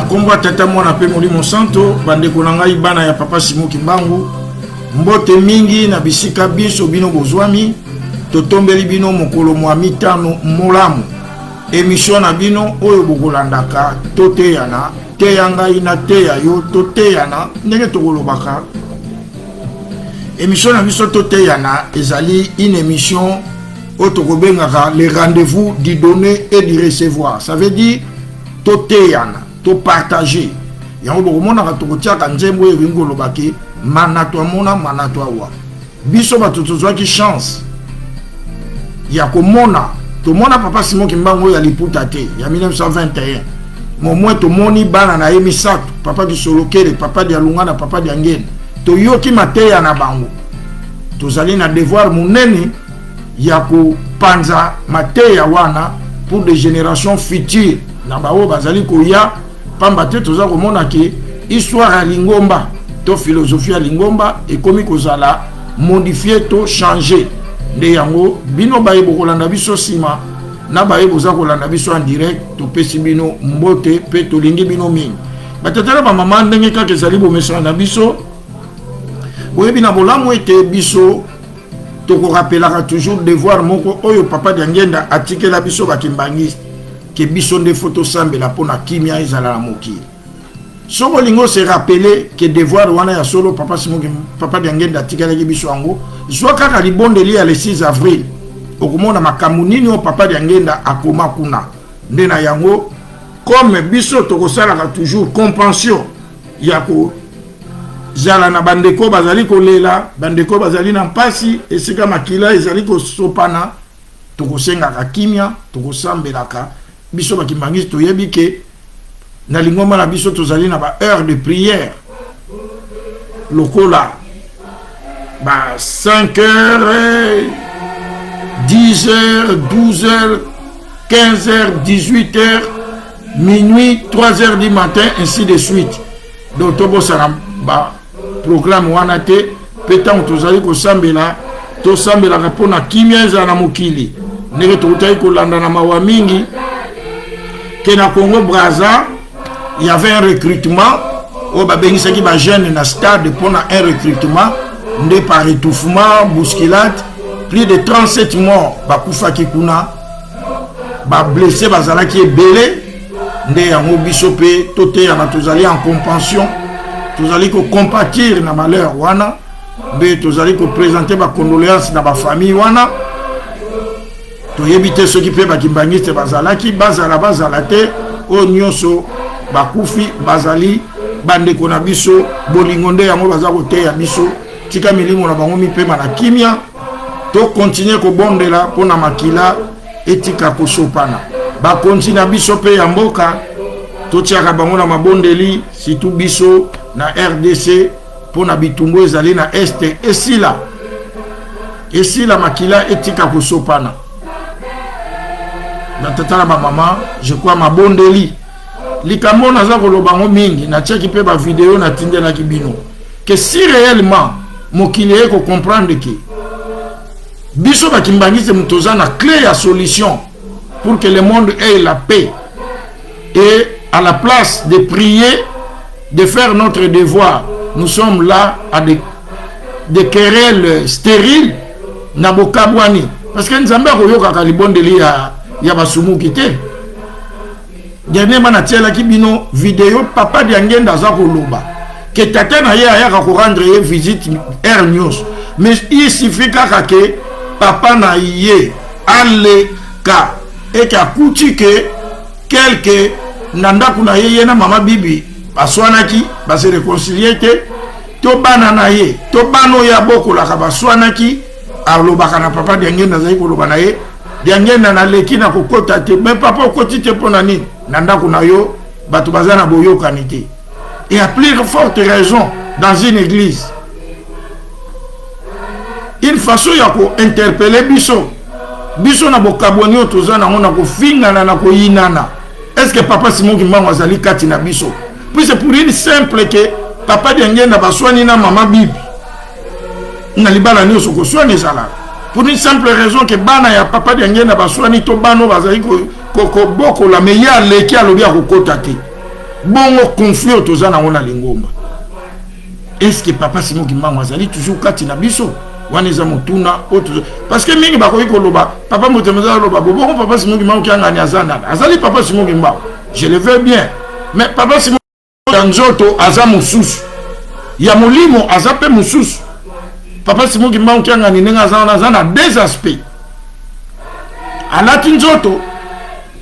kombo tata mwana pe Molimo Santo bande konanga ibana ya papa Simon Kimbangu mbote mingi na bisika biso bino bozwami totombeli bino mokolo mwa mitano molamu émission na bino oyo bokolandaka toteyana teyanga ina teya yo toteyana ndenge tokolobaka émission na biso toteyana ezali une émission otokobengaka les rendez-vous du donner et du recevoir. Ça veut dire toteyana to partager yango bokomonaka tokotiaka nzembo oyo bingolobaki manato amona manato awa biso bato tozwaki chance ya komona tomona papa Simon Kimbangu ya liputa te ya 1921 momwe tomoni bana na ye misato papa Kisolokele papa dia Lungana papa dia Ngene toyoki mateya na bango tozali na devoir munene ya kopanza mateya wana pour des générations futures na bao bazali koya pamba te toza komona ke histoire ya Lingomba to philosophie ya Lingomba ekomi kozala modifier to changer nde yango bino baye bokolanda biso sima na baye boza kolanda biso en direct to pesi bino mbote pe to lingi bino mingi batatala ba mama ndenge kaka ezali bomesana na biso oyebi na bolamu ete biso toko rappelaka toujours devoir moko oyo papa dia Ngenda atikela biso bakimbangisi ke biso nde photo sambela pona kimia ezala na mokili soko lingo se rappeler que devoir wana ya solo papa Simon papa dia Ngenda atikela biso ango zwa kaka libondeli ya le 6 avril okomona makambo nini o papa dia Ngenda akoma kuna nde na yango comme biso tokosalaka toujours compensation ya ko zala na bandeko bazali kolela bandeko bazali na mpasi esika makila ezali kosopana tokosengaka kimia tokosambelaka biso bakimbangisi toyebi ke na Lingomba na biso tozali na ba heure de prière lokola ba 5h 10h 12h 15h 18h minuit 3h du matin ainsi de suite donc tobosana ba programme wana te petan tozali kosambela tosambelaka mpona kimia ezala na mokili ndenge tokutaki kolanda na mawa mingi ke na Congo Brazza il y avait un recrutement au babengisaki ba jeune na stade mpona un recrutement nde par étouffement bousculade plus de 37 morts bakufaki kuna ba blessé bazalaki ebele nde yango biso pe toteyana tozali en compassion tozali ko compatir na malheur wana mbe tozali ko présenter ba condoléances na ba famille wana toyebi te soki pe bakimbangiste bazalaki bazala te o nyonso bakufi bazali bandeko na biso bolingo nde yango baza koteya biso tika milimo na bango mipema na kimia to continuer kobondela mpona makila etika kosopana bakontina biso pe ya mboka totiaka bango na mabondeli situ biso na RDC mpona bitumbu ezali na este esila makila etika kosopana natatala ba mama je crois mabondeli likambo naza kolobango mingi na tiaki pe ba vidéo na tindelaki bino que si réellement mokili eko comprendre que biso bakimbangisi mutoza na clé ya solution pour que le monde ait la paix et à la place de prier de faire notre devoir nous sommes là à des querelles stériles na bokabwani parce que nzambe akoyokaka libondeli ya basumuki te dernièrement na tielaki bino vidéo papa dia Ngenda aza koloba ke tata na ye ayaka ko rendre ye visite Air News mais il suffit kaka ke papa na ye aleka et akuti ke quelque nandaku na ye na mama bibi baswanaki base réconcilier te to bana na ye to bano ya bokolaka baswanaki alobaka na papa dia Ngenda azali koloba na ye dia Ngenda na leki na kokota te mais papa okoti te mpona nini nandaku na yo bato baza na boyokani te et à plus forte raison dans une église une façon ya ko interpeller biso na bokabwani oyo toza nango na kofingana na koyinana est-ce que papa Simon Kimbangu azali kati na biso puis c'est pour une simple que papa dia Ngenda baswani na mama bibi na libala nyonso koswani ezala pour une simple raison que bana ya papa dia Ngenda baswani to bano bazali ko bokola me ya leki alobi akokota te bongo conflit otozana ona lingomba. Est-ce que papa Simon Kimbangu azali toujours kati na biso wana eza motuna oto parce que mingi bakoki koloba papa motemeza loba bongo papa Simon Kimbangu kiangani azana azali papa Simon Kimbangu je le veux bien mais papa Simon Nzoto aza mususu ya molimo aza pe mususu papa Simon Kimbangu kiangani nenga azana deux aspects alati Nzoto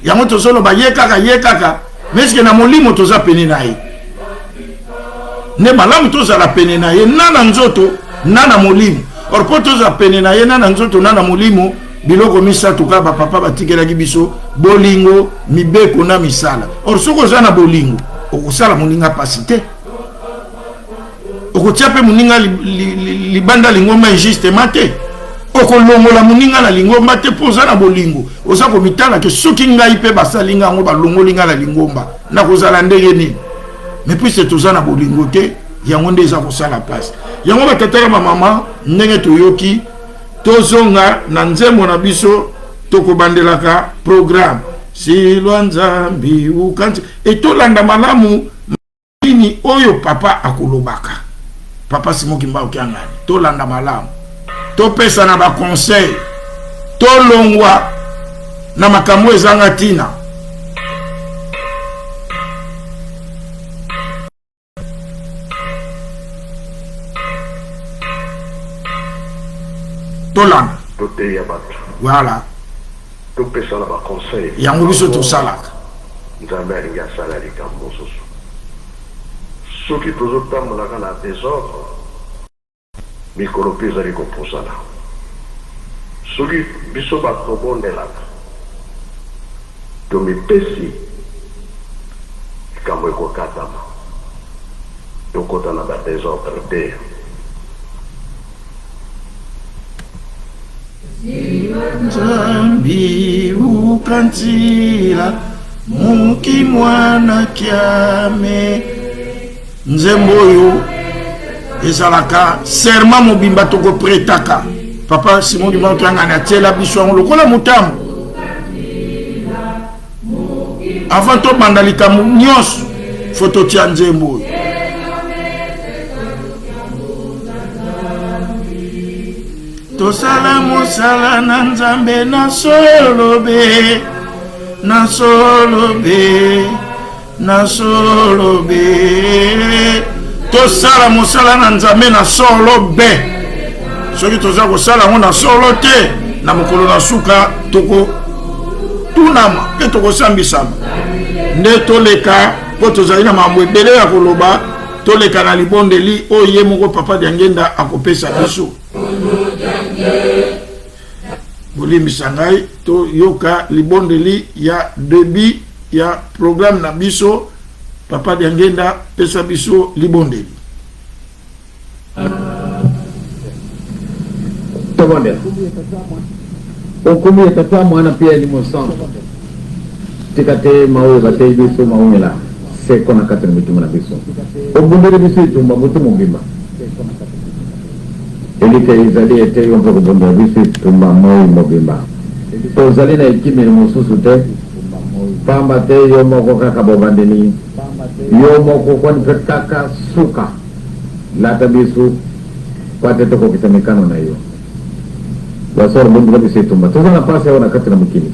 yango tozoloba ye kaka mais est-ce que na molimo toza pene na ye ne malamu tozala pene na ye nana Nzoto nana molimo or po toza pene na ye nana Nzoto nana molimo biloko misatu ka ba papa batikelaki biso bolingo mibeko na misala or soko za na bolingo okosala moninga pasite okotia pe moninga libanda lingomba injustement te okolongola moninga na lingomba te poza na bolingo oza komitala ke soki ngai pe basalinga ngo balongolinga na lingomba na kozala ndenge nini mais puisque toza na bolingo te yango nde eza kosala place yango batataka mama ndenge toyoki tozonga na nzembo na biso tokobandelaka programme silwa nzambi ukanzi etolanda malamu nini oyo papa akolobaka papa Simon Kimbangu kiangani tolanda malamu topesa na ba conseil tolongwa na makambo ezanga tina tolanda voilà topesa na ba conseil yango biso tosalaka nzambe alingi asala likambo mosusu soki tozotambolaka na désordre mikolo mpe ezali kopusana soki biso bato tobondelaka tomipesi likambo ekokatama tokota na badésordre te nzambi ukanzila muki mwana kiame nzembo oyo ezalaka serment mobimba tokopretaka papa Simon Kimbangu kiangani atiela biso yango lokola motambo avant tobanda likambo nyonso fo totia nzembo oyo tosala mosala na nzambe na solobe tosala mosala na nzambe na solo be soki toza kosala yango na solo te na mokolo na suka toko tunama mpe tokosambisama nde toleka mpo tozali na mambo ebele ya koloba toleka na libondeli oyo ye moko papa Diangenda akopesa biso bolimbisa ngai toyoka libondeli ya début ya programme na biso papa Diangenda pesa biso libondeli tobondela okumie tata mwana pia limosan tikate mawe batei biso maumela seko na kati na mituma na biso obundere biso itumba mutu mobimba elike izali ete yompa kubundera biso itumba moi mobimba tozali na ekimiri mosusu te pamba te yo moko kaka bobandeli yo moko kwani pe kaka suka lata biso kwate tokokisa mikano na yo wasoro bundera biso itumba tozana pasi yao na kati na mukini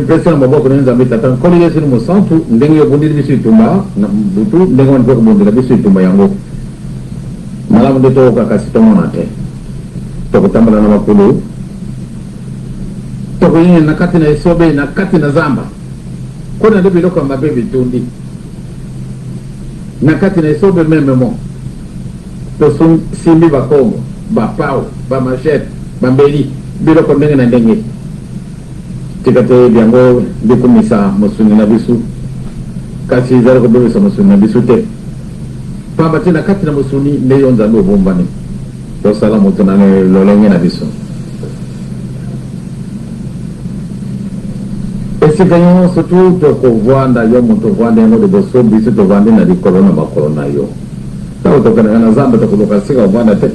pesa na maboko na nzambe tata nkoli yesu ni musantu ndenge yo bundira biso itumba na butu ndenge wani peko bundira biso itumba yango malamu nde tokoka kasi tomona te tokotambala na makulu tokoyinga na kati na esobe na kati na zamba kona nde biloko ya mabe bitundi na kati na esobe meme mo tosimbi bakongo bapao bamashete bambeli biloko ndenge na ndenge tikate byango ndikumisa musuni na bisu kasi izali kobebisa musuni na bisu te pamba te na kati na musuni nde yo nzambe obombani tosala moto na lolenge na biso esika nyonso tu tokovwanda yo moto ovwanda yango liboso biso tovandi na likolo na makolo na yo ntango tokanaka na zamba tokoluka sika ovwanda te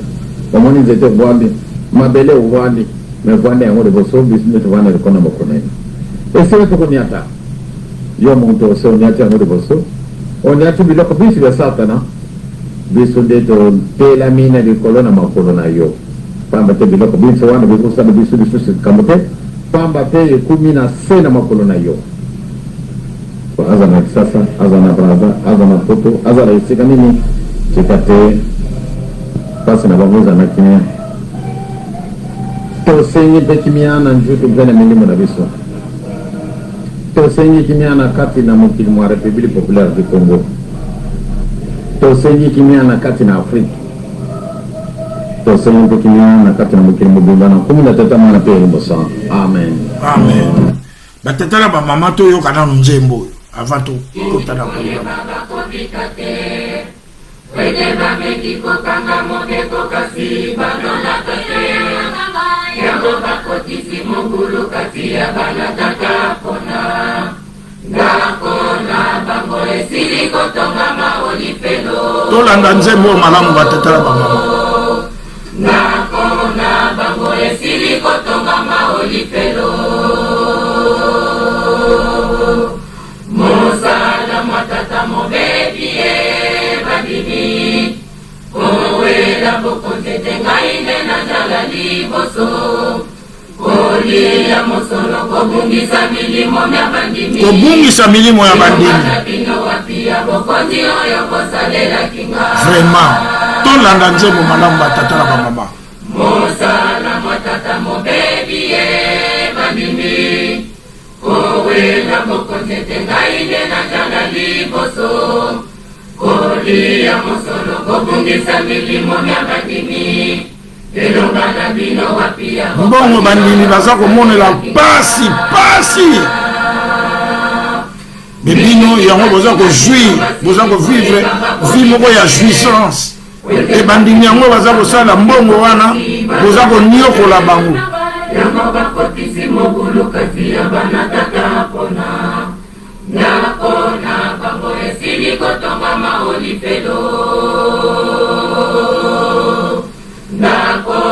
omoni nzete ovwandi mabele ovwandi me vwanda yango liboso biso nde tovanda likolo na makolo na yo esika tokoniata yo monto so nyati ngode boso on nyati biloko bisi be satana biso de to tela mina di kolona makolo na yo pamba te biloko biso wana biso sa biso kamote pamba te kumina sena makolo na yo azana kisasa azana braza azana poto azana isika nini chikate pasi na babuza na kimia to senye pe kimia na njutu bena milimo na biso to senye kimia na kati na mukili mwa République Populaire du Congo to senye kimia na kati na Afrika to senye pe kimia na kati na mukili mubimba na kumina teta mwana pe mbosa amen amen batetala ba mama to yo kana nzembo avant tout kota na programme tolanda nzembo malamu batetala ba mama kobungisa milimo ya bandimi vraiment tolanda nzembo malamu batatala ba mama mbongo bandimi baza komonela pasi bebino yango boza kozwir boza kovivre vie moko ya jouissance e bandimi yango baza kosala mbongo wana boza koniokola bango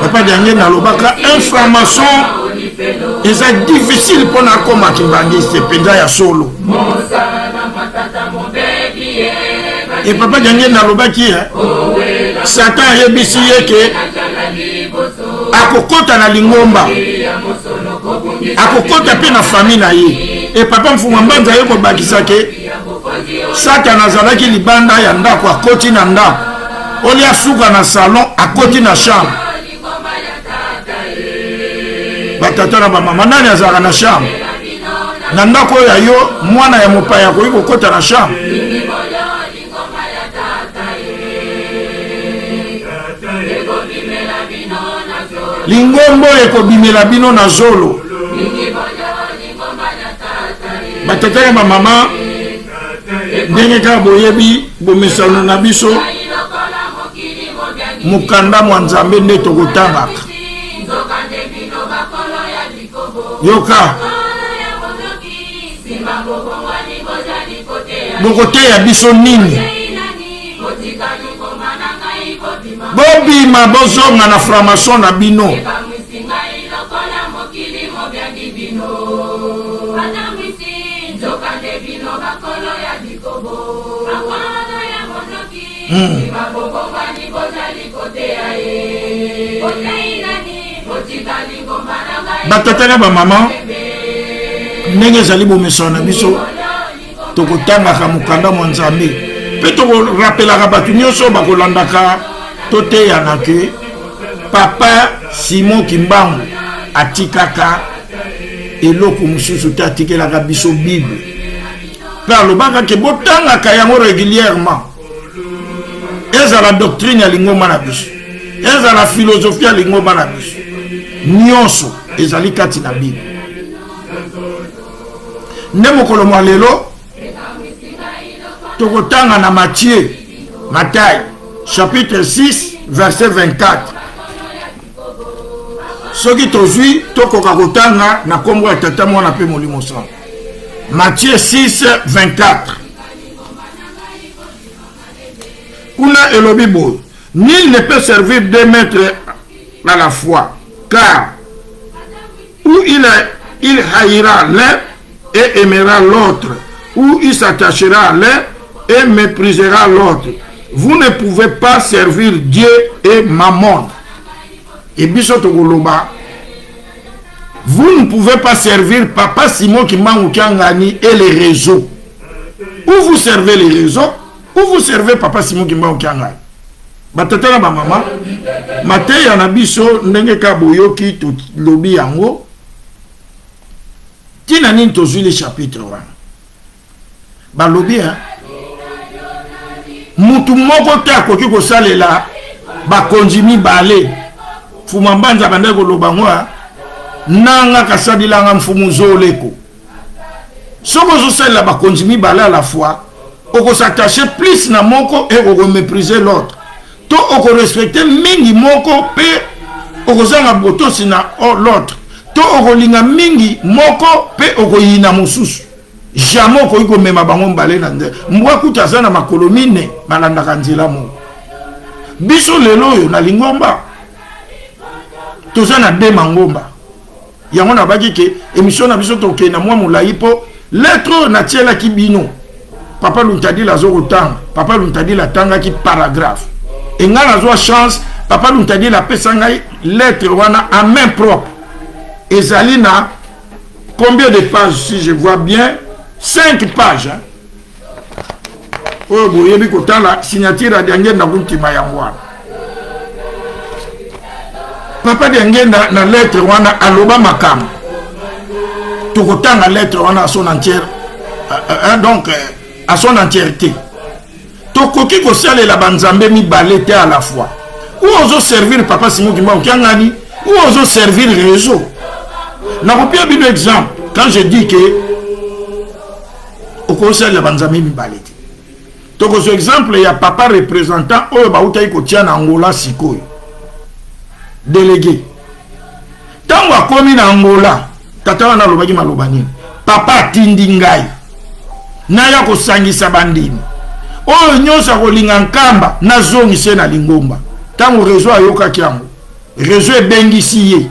papa Diange nalobaka information eza difficile mpona akoma kimbangiste mpenza ya solo e papa Diange nalobaki Satan ayebisi ye ke akokota na lingomba akokota mpe na famille na ye e papa Mfungwa Mbanza ye kobakisa ke Satan azalaki libanda ya ndako akoti na ndako oli asuka na salon akoti na chambre batata na bamama nani azalaka na chambre na ndako oyo ya yo mwana ya mopaya akoki kokota na chambre lingombo ekobimela bino na zolo batata na bamama ndenge kaka boyebi bomesano na biso mukanda mwa Nzambe nde tokotangaka yoka bokoteya biso nini bobima bozonga na formation na bino batata ba mama ndenge ezali bomesana na biso tokotangaka mukanda mwa Nzambe mpe tokorapelaka bato nyonso bakolandaka toteyana ke papa Simon Kimbangu atikaka eloko mosusu te atikelaka biso Bible mpe alobaka ke botangaka yango régulièrement ezala doctrine ya lingomba na biso ezala philosophie ya lingomba na biso nyonso ezali kati na Bible nde mokolo mwa lelo tokotanga na Matthieu chapitre 6 verset 24 soki tozwi tokoka kotanga na kombo ya tata mwana mpe molimo sango Matthieu 6 24 kuna elobi boye nul ne peut servir deux maîtres à la fois car ou il haïra l'un et aimera l'autre ou il s'attachera à l'un et méprisera l'autre. Vous ne pouvez pas servir Dieu et Mammon. Et bisotogoloba, vous ne pouvez pas servir Papa Simon Kimbangu Kiangani et les réseaux. Ou vous servez les réseaux, ou vous servez Papa Simon Kimbangu Kiangani. Batatana ba mama, mateya na biso ndenge ka boyoki to lobi yango. Tina nini tozwi le chapitre 1. Ba lobi hein. Mutu moko te akoki kosalela bakonzi mibale. Fuma mbanza bande koloba ngwa nanga kasadilanga mfumu zoleko. Soko zosalela bakonzi mibale à la fois, oko s'attacher plus na moko et oko mépriser l'autre. To oko respecter mingi moko pe oko zanga boto sina l'autre. To oko linga mingi moko pe oko yina mususu. Jamais oko iko mema bango mbale na nde. Mbwa kuta na makolo mine malanda kanzila mo. Biso lelo yo na lingomba. Toza na de mangomba. Yango na baki ke émission na biso toke na mwa mulai po lettre na tiela ki bino. Papa luntadi la zoro tanga. Papa luntadi la tanga ki paragraphe. Et nga na zo chance papa luntadi la pesa ngai lettre wana en main propre. Ezali na combien de pages si je vois bien? 5 pages. Hein? Oh boyebi kotala signature adiange na kuntima yangwa. Papa diange na lettre wana aloba makam. Tokotanga lettre wana à son entière. Donc à son entièreté. Tokoki kosale la banzambe mi balete à la fois. Ou ozo servir Papa Simon Kimbangu Kiangani, ou ozo servir réseau. Na kopia bino exemple quand je dis que au conseil la banzambe mi balete. Toko ce exemple il y a papa représentant oyo bautayi kotia na Angola sikoyo. Délégué. Tango akomi na Angola, tata wana lobaki malobani. Papa tindi ngai. Naya kosangisa bandini. Oyo nyosa kolinga nkamba na zongi se na lingomba. Tango réseau ayoka kiango. Réseau ebengisi ye.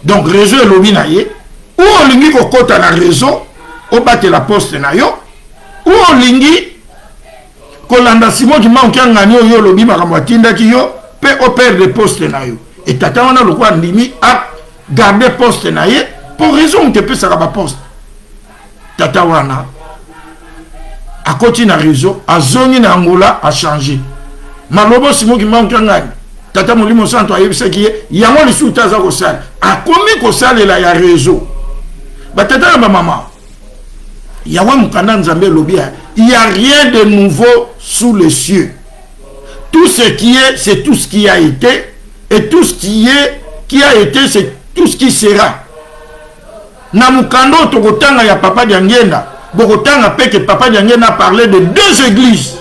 Donc réseau elobi na ye. Ou olingi kokota na réseau, obate la poste na yo. Ou olingi kolanda Simon Kimbangu Kiangani oyo lobi makambo atindaki yo pe opère de poste na yo. Et tata wana lokwa ndimi a garder poste na ye pour raison te pesa ba poste. Tata wana a koti na réseau a zongi na Angola a changé. Malobo Simon Kimbangu Kiangani tata molimo santo ayebisa ki yango lisuta za ko sala a komi ko sala la ya réseau. Ba tata ba mama yawa mukanda nzambe lobia, il y a rien de nouveau sous les cieux. Tout ce qui est, c'est tout ce qui a été, et tout ce qui est, qui a été, c'est tout ce qui sera. Na mukando tokotanga ya Papa Diangenda, bokotanga pe que Papa Diangenda a parlé de 2 églises.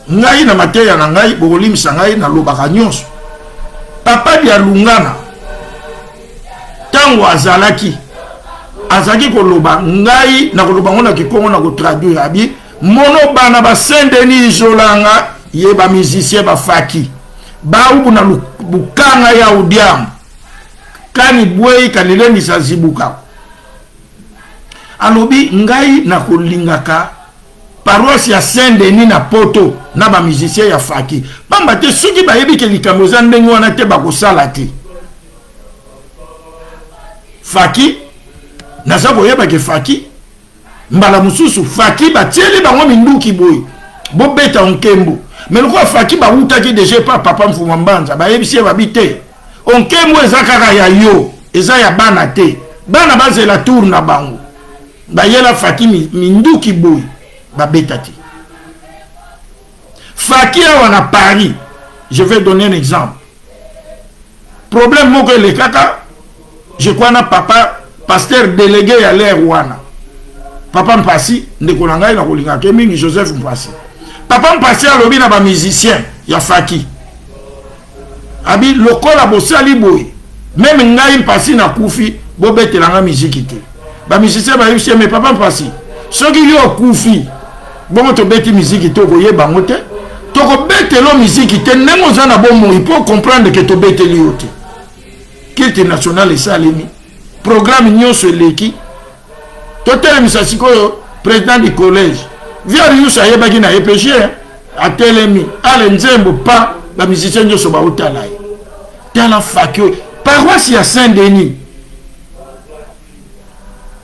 Ngai na mateya na ngai bokolimisa ngai na lobaka nyonso. Papa Dialungana tango azalaki koloba ngai na koloba ngona kikongo na ko traduire abi mono bana ba Saint-Denis Jolanga ye ba musicien ba faki ba ubu na bukanga ya udiam kani bwei kanileni sazibuka alobi ngai na kolingaka paroisse ya Saint-Denis na poto na ba musicien ya faki pamba te soki ba yebi ke likambo za ndenge wana te ba kosala te faki naza koyeba ke faki mbala mususu faki batieli bango minduki boy bo beta onkembo mais lokwa faki ba utaki déjà pas papa mfuma mbanza ba yebisi ba bite onkembo ezakaka ya yo eza ya bana te bana bazela tour na bango ba yela faki minduki boy ba beta te faki awa na Paris. Je vais donner un exemple. Problème moko le kaka je crois na papa pasteur délégué à l'air wana papa Mpasi ndeko na ngai na kolinga ke mingi Joseph Mpasi papa Mpasi alobi na ba musicien ya faki abi lokola bosali boy même ngai Mpasi na kufi bo betelanga musique te ba musicien ba yebisi mais papa Mpasi soki yo kufi bon to beti musique to koyeba ngote to ko betelo musique te nengo za na bon mo pour comprendre que to beteli yote culte national esalemi programme nyonso eleki totelemisa sikoyo président du collège viari nyonso ayebaki na EPG atelemi ale nzembo pa bamusicien nyonso baotala ye tala faki oyo paroisse ya Saint-Denis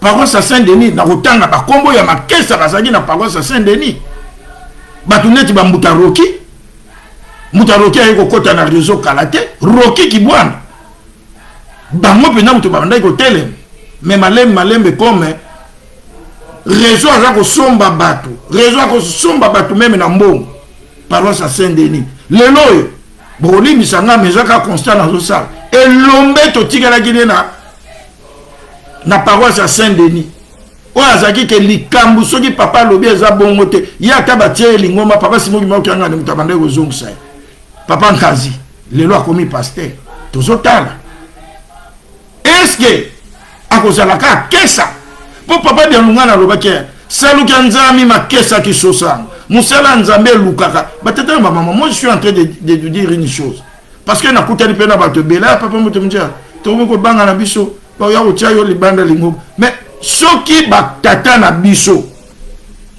paroisse ya Saint-Denis na kotanga bakombo ya makesa bazalaki na paroisse ya Saint-Denis bato neti bambuta roki muta roki aye kokota na réseau kala te roki kibwana bango mpena moto babandaki kotelema me malembe comme réseau aza kosomba bato réseau akosomba bato meme na mbongo paroisse ya Saint-Denis lelo oyo bokolimisa nga mezaka constant nazosala elombe totikalaki nde na paroisse ya Saint-Denis oyo azalaki ke likambo soki papa alobi eza bongo te ye ata batie elingomba papa simoki maokanga nde moto abandaki kozongisa ye papa Nkazi lelo akomi pasteur tozotala eske akozalaka akesa po papa Bialungana alobaki saluki ya nzambe makesa kisosanga musala nzambe elukaka batetana bamama. Moi je suis en train de dire une chose parce que nakutani mpe na bato ebele papa moto mondia tokoki kobanga na biso baoya kotia yo libanda lingomba mais soki batata na biso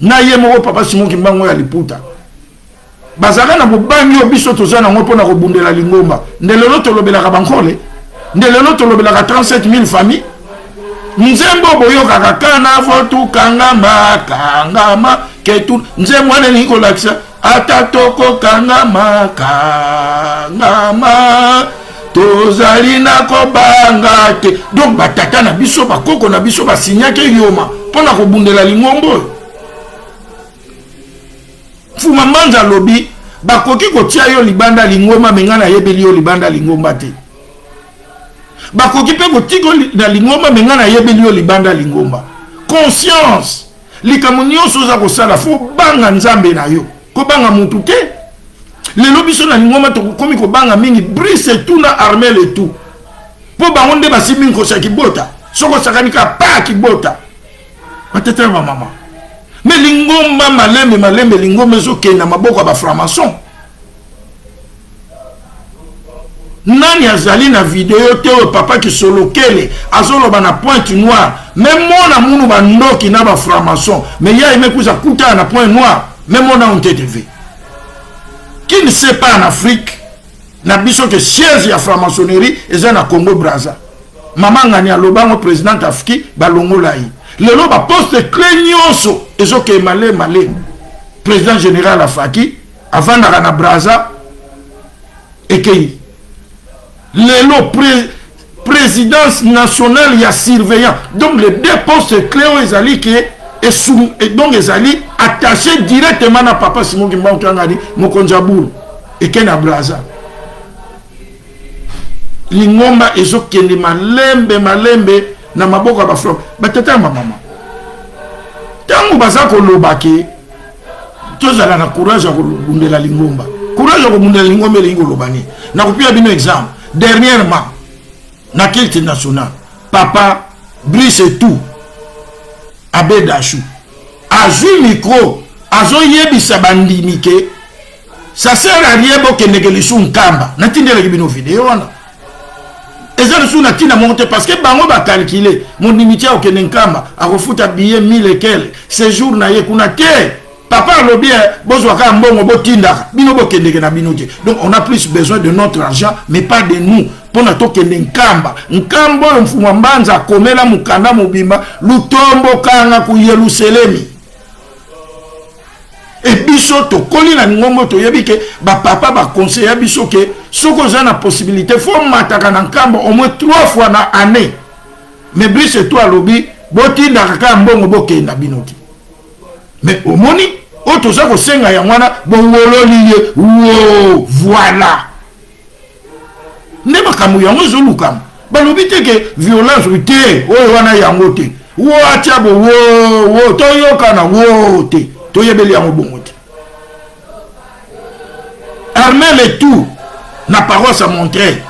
na ye moko papa Simon Kimbangu ya liputa bazaka na bobangi yo biso toza nango mpona kobundela lingomba nde lelo tolobelaka bankole nde lelo tolobelaka 37 000 familles nzembo boyokaka kana fotukangama ketu nzembo wana elingi kolakisa ata tokokangama tozali na kobanga te. Donc batata na biso bakoko na biso basinyaki yoma mpona kobundela lingomba oyo Fuma Manza lobi bakoki kotia yo libanda lingomba menga na yebeli yo libanda lingomba te bakoki pe kotiko na lingomba menga na yebeli yo libanda lingomba. Conscience likambo nyonso oza kosala fo banga nzambe na yo kobanga mutu te lelo biso na lingomba tokomi kobanga mingi brise tout na armée le tout po bango nde basimbi nkosa kibota soko sakanika pa kibota batete ba mama. Mais lingomba malembe lingomba ezokenda maboko ya baframason. Nani azali na video te o papa ki solokele azoloba na pointe noire même mona munu bandoki na baframason mais ya imekuza kuta na point noir même mona on TV. Qui ne sait pas en Afrique na biso que siège ya franc-maçonnerie eza na Congo Brazza. Mama ngani alobango président Afiki balongola yi. Lelo ba poste clé nyonso ezoke malé président général Afaki avant na Brazza ekei lelo présidence nationale ya surveillant. Donc les deux postes clés ezali ke et donc ezali attaché directement na papa Simon Kimbangu ngadi mokonjaburu eke na Brazza. Lingomba ezokende malembe na maboko ba fro batata mama tangu baza koloba ke tozala na courage ya kobundela lingomba courage ya kobundela lingomba elingi kolobani na kopia bino exemple dernièrement na culte national papa Brice tout Abedashu azui micro azoyebisa bandimi ke ça sert à rien bokende ke lisu nkamba natindelaki bino video wana ezali sous na tina monte parce que bango ba calculer mon limite au kenenkamba akofuta billet 1000 et quel séjour na ye kuna te papa lo bien bozwa ka mbongo botinda bino bokendeke na bino te. Donc on a plus besoin de notre argent mais pas de nous pour na to kenenkamba nkambo mfumwa mbanza komela mukanda mobimba lutombo kanga ku Yerusalemi et biso to koli na ngombo to yebike ba papa ba conseiller biso ke soko za na possibilité faut mataka na nkambo au moins 3 fois na année mais Brice toi lobi botinda kaka mbongo bokenda binoti mais omoni oto za ko senga ya mwana bongololi ye wo voilà ne makamu yango zolukam balobi te ke violence te oyo wana yango te wo atiabo wo to yokana wo te to yebeli yango bongo te armée le tout na paroisse à montrer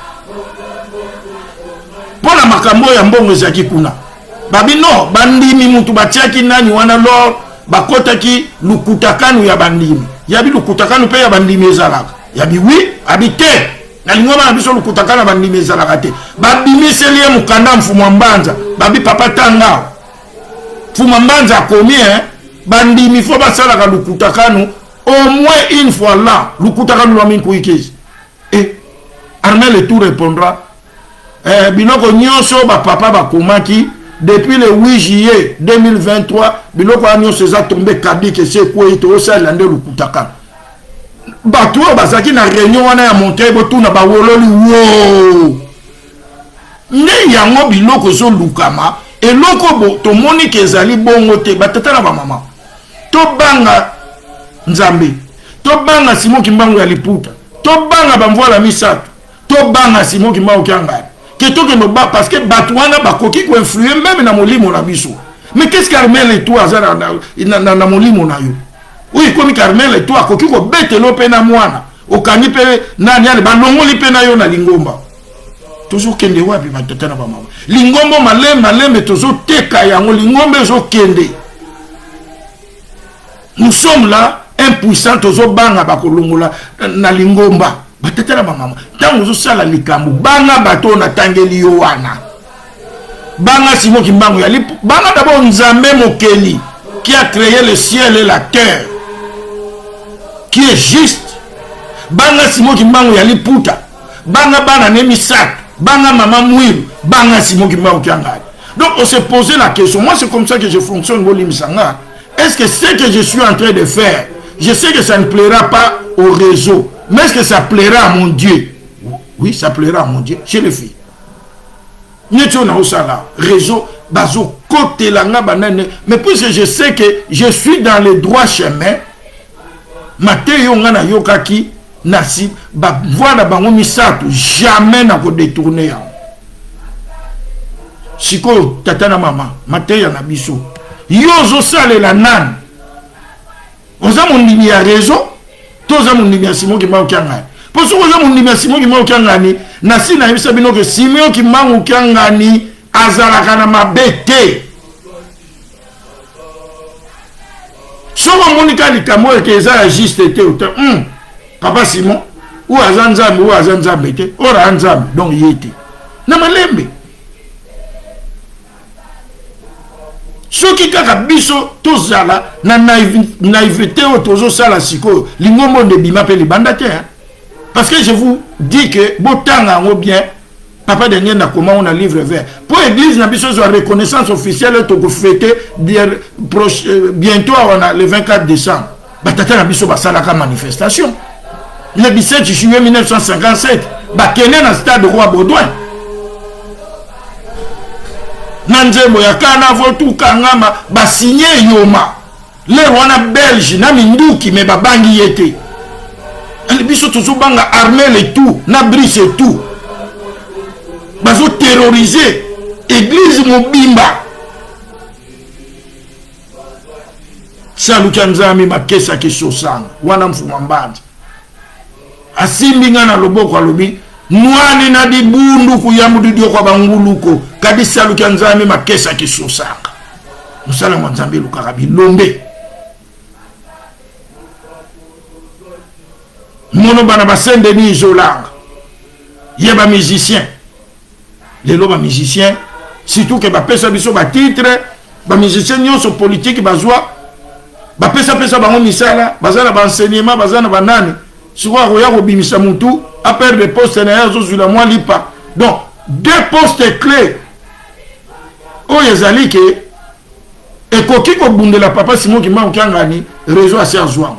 pour la makambo ya mbongo ezaki kuna babino bandimi mutu batiaki nani wana lor bakotaki lukutakanu ya bandimi yabi lukutakanu pe ya bandimi ezalaka yabi oui habité na lingomba na biso lukutakana bandimi ezalaka te babimiseli ye mokanda mfumu mbanza babi papa tanga mfumu mbanza akomi bandimi fo basalaka lukutakano au moins une fois là lukutakano lwa minkuikezi Armel et tout répondra biloko nyonso bapapa bakomaki depuis le 8 juillet 2023 biloko nyonso eza tombé kabike se kwei to osala nde lukutakano bato oyo bazalaki na réunion wana ya montreuil botuna bawololi wo nde yango biloko ezolukama eloko bo tomoni ke ezali bongo te batata na bamama tobanga nzambe tobanga Simon Kimbangu ya liputa tobanga bamvola misato tobanga Simon Kimbangu kiangani ketoke no ba parce que bato wana bakoki ko influer même na molimo na biso mais qu'est-ce qu'Armel et toi azara na molimo na yo oui comme Carmel et toi koki ko betelo pe na mwana okani pe nani ale balongoli pe na yo na lingomba toujours kende wapi batata na bamama lingombo maleme toujours teka yango lingombe zo kende nous sommes là impuissants toujours banga bakolongola na lingomba batata na bamama tango zo sala likambo banga bato na tangeli yo wana banga Simon Kimbangu ya banga d'abord nzambe mokeli qui a créé le ciel et la terre qui est juste banga Simon Kimbangu ya liputa banga bana nemisato banga mama mwiru banga Simon Kimbangu kiangani. Donc on s'est posé la question, moi c'est comme ça que je fonctionne Bolimsanga. Est-ce que ce que je suis en train de faire, je sais que ça ne plaira pas au réseau, mais est-ce que ça plaira à mon Dieu? Oui, ça plaira à mon Dieu, je le fais. Réseau bazo côté langa banane, mais puisque je sais que je suis dans le droit chemin, Mateo ngana yokaki nasi ba voilà bango misato jamais na ko détourner ya. Siko tata na mama Mateo na biso. Yozo sale la nan. Oza mon ndimi ya réseau, toza mon ndimi ya Simon Kimbangu kiangani. Poso oza mon ndimi ya Simon Kimbangu kiangani, nasi na yebisa bino ke Simon Kimbangu kiangani azalaka na mabete. Souvent monika likamo eke eza juste te ou papa Simon ou azanzambe ou azanzambe te ora anzambe donc yete na malembe soki kaka biso tozala na naïveté o tozo sala siko lingombo de bima pe libanda te parce que je vous dis que botanga ngo bien papa dernier na comment on a livre vert pour église na biso soit reconnaissance officielle to ko fêter bientôt on a le 24 décembre batata na biso basala ka manifestation le 17 juillet 1957 bakene na stade Roi Baudouin na nzembo ya kana votu kangama basigné yoma le wana belge na minduki me babangi yete ali biso tozo banga Armel et tout na Brice et tout bazo terroriser église mobimba salu kanzami makesa kisosanga wana mfuma mbandi asimbi nga na loboko alobi nwani na dibundu kuyamu didio kwa banguluko kadi salu kanzami makesa kisosanga musala mwanzambi lukaka bilombe mono bana basende ni izolanga yeba musicien lelo ba musicien surtout que ba pesa biso ba titre ba musicien nyonso politique bazwa ba pesa bango misala bazana ba enseignement bazana banani siko akoya ko bimisa mutu a perdre de poste na yazo zula mwa lipa donc deux postes clés o yazali ke ekoki ko bundela papa Simon Kimbangu kiangani réseau a serjwa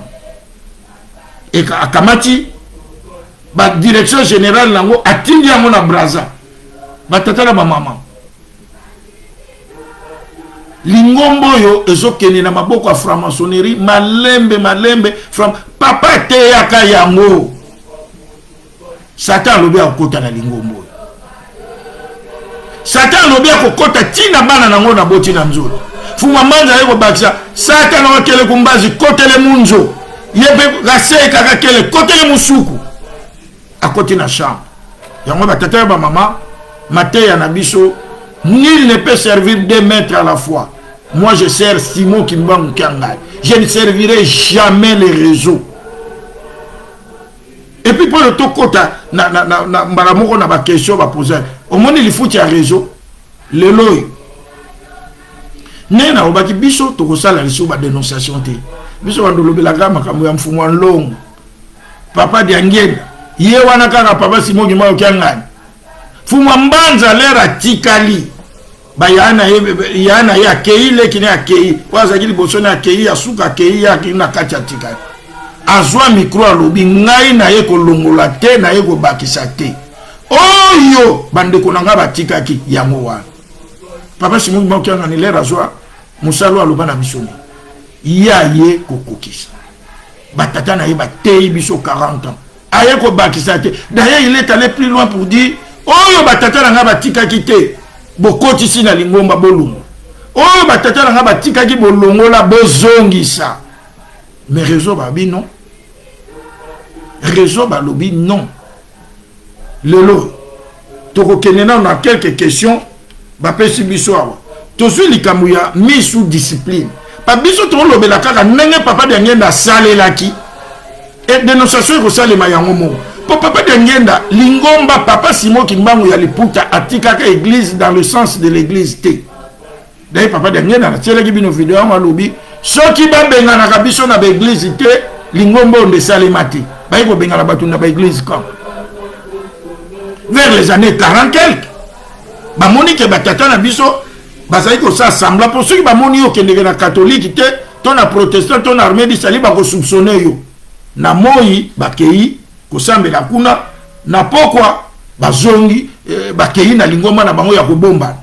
et akamati ba direction générale nango atindi yango na Braza batata na mama lingombo yo ezokeni na maboko ya franc-maçonnerie malembe from papa te yaka yango Satan lobi akota na lingombo Satan lobi akota tina bana nango na boti na nzolo fuma manza yeko bakisa Satan wakele kumbazi kotele munzo yebe gasei kaka kele kotele musuku akoti na chambre yango batata ba mama Mateya na biso nul ne peut servir deux maîtres à la fois. Moi je sers Simon Kimbangu kiangani. Je ne servirai jamais les réseaux. Et puis pour le tokota na mbala moko na ba question ba poser. Au moins il faut qu'il y a réseau. Le loy. Nena obaki biso to kosala liso ba dénonciation te. Biso ba ndolobela ga makambo ya mfumu longo. Papa de Angenda. Ye wana kaka papa Simoki ma okangani. Fuma mbanza lera tikali. Ba yana ya keile kine ya kei. Waza kili bosona ya kei ya suka kei ya kina kacha tikali. Azwa micro alobi ngai na ye kolongola te na ye kobakisa te. Oyo bandeko nanga batikaki yango wana. Papa Simoki ma okangani lera azwa musalo aloba na bisoni. Ya ye kokokisa. Batata na ye batei biso 40 ans. Aye ko bakisa te. D'ailleurs il est allé plus loin pour dire oyo batata na nga batika kite bokoti si na lingomba bolungo. Oyo batata na nga batika ki bolongo la bozongisa. Mais réseau babi non. Réseau balobi non. Lelo toko kenena on a quelques questions ba pesi biso awa. Tozu likambu ya mis sous discipline. Pa biso to lobela kaka nenge papa de ngenda salelaki. Et dénonciation ko salema yango mo. Po papa de ngenda lingomba papa Simoki Mbangu ya liputa atikaka église dans le sens de l'église té. D'ailleurs papa de ngenda na tiela ki bino vidéo ma lobi soki ba benga na kabiso na ba église té lingomba on de salemati. Ba ko benga na batu na ba église quand vers les années 40 quelques. Ba monique ba tata na biso bazali ko sa assembla pour ceux qui ba moni yo kende na catholique té ton na protestant ton armée di sali ba ko soupçonner yo. Na moi bakei kosambela kuna na pokwa bazongi bakei na lingoma na bango ya kobomba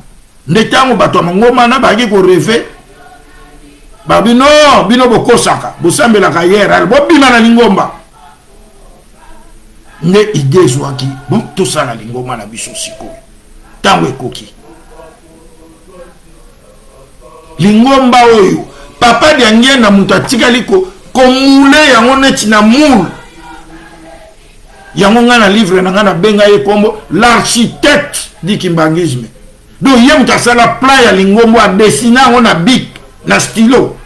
ndetango bato mangoma na baki ko reve babino bino bokosaka bosambela ka yera bobima na lingomba ne idée zwaki bon tout ça na lingoma na biso siko tango ekoki lingomba oyo papa de ngena mutu atikali ko komule yango neti na moule yango ngana livre na ngana benga ye kombo l'architecte du kimbangisme do yem ta sala plan ya lingombo a dessiner on a bic na stylo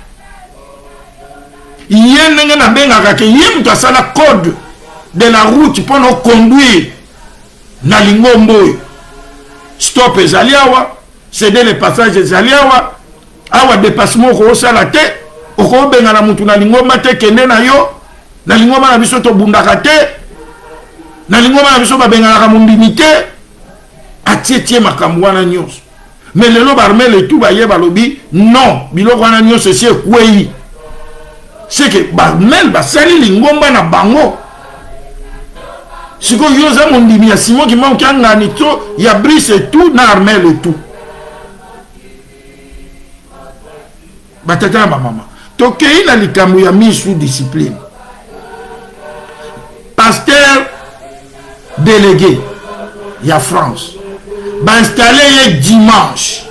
yem ngana benga ka ke yem ta sala code de la route pour nous conduire na lingombo stop ezaliawa céder les passages ezaliawa awa dépassement ko sala te oko benga na mutu na lingomba te kende na yo na lingomba na biso to bundaka te na lingomba na biso ba benga na mundimi te atietie makambo wana nyonso mais lelo barmele tout ba ye balobi non biloko wana nyonso c'est kwei c'est que barmel ba sali lingomba na bango siko yo za mundimi ya Simoki Mbangu ngani to ya Brice tout na armel tout batata na mama tokei na likambo ya mise sous discipline. Pasteur délégué ya France ba installé dimanche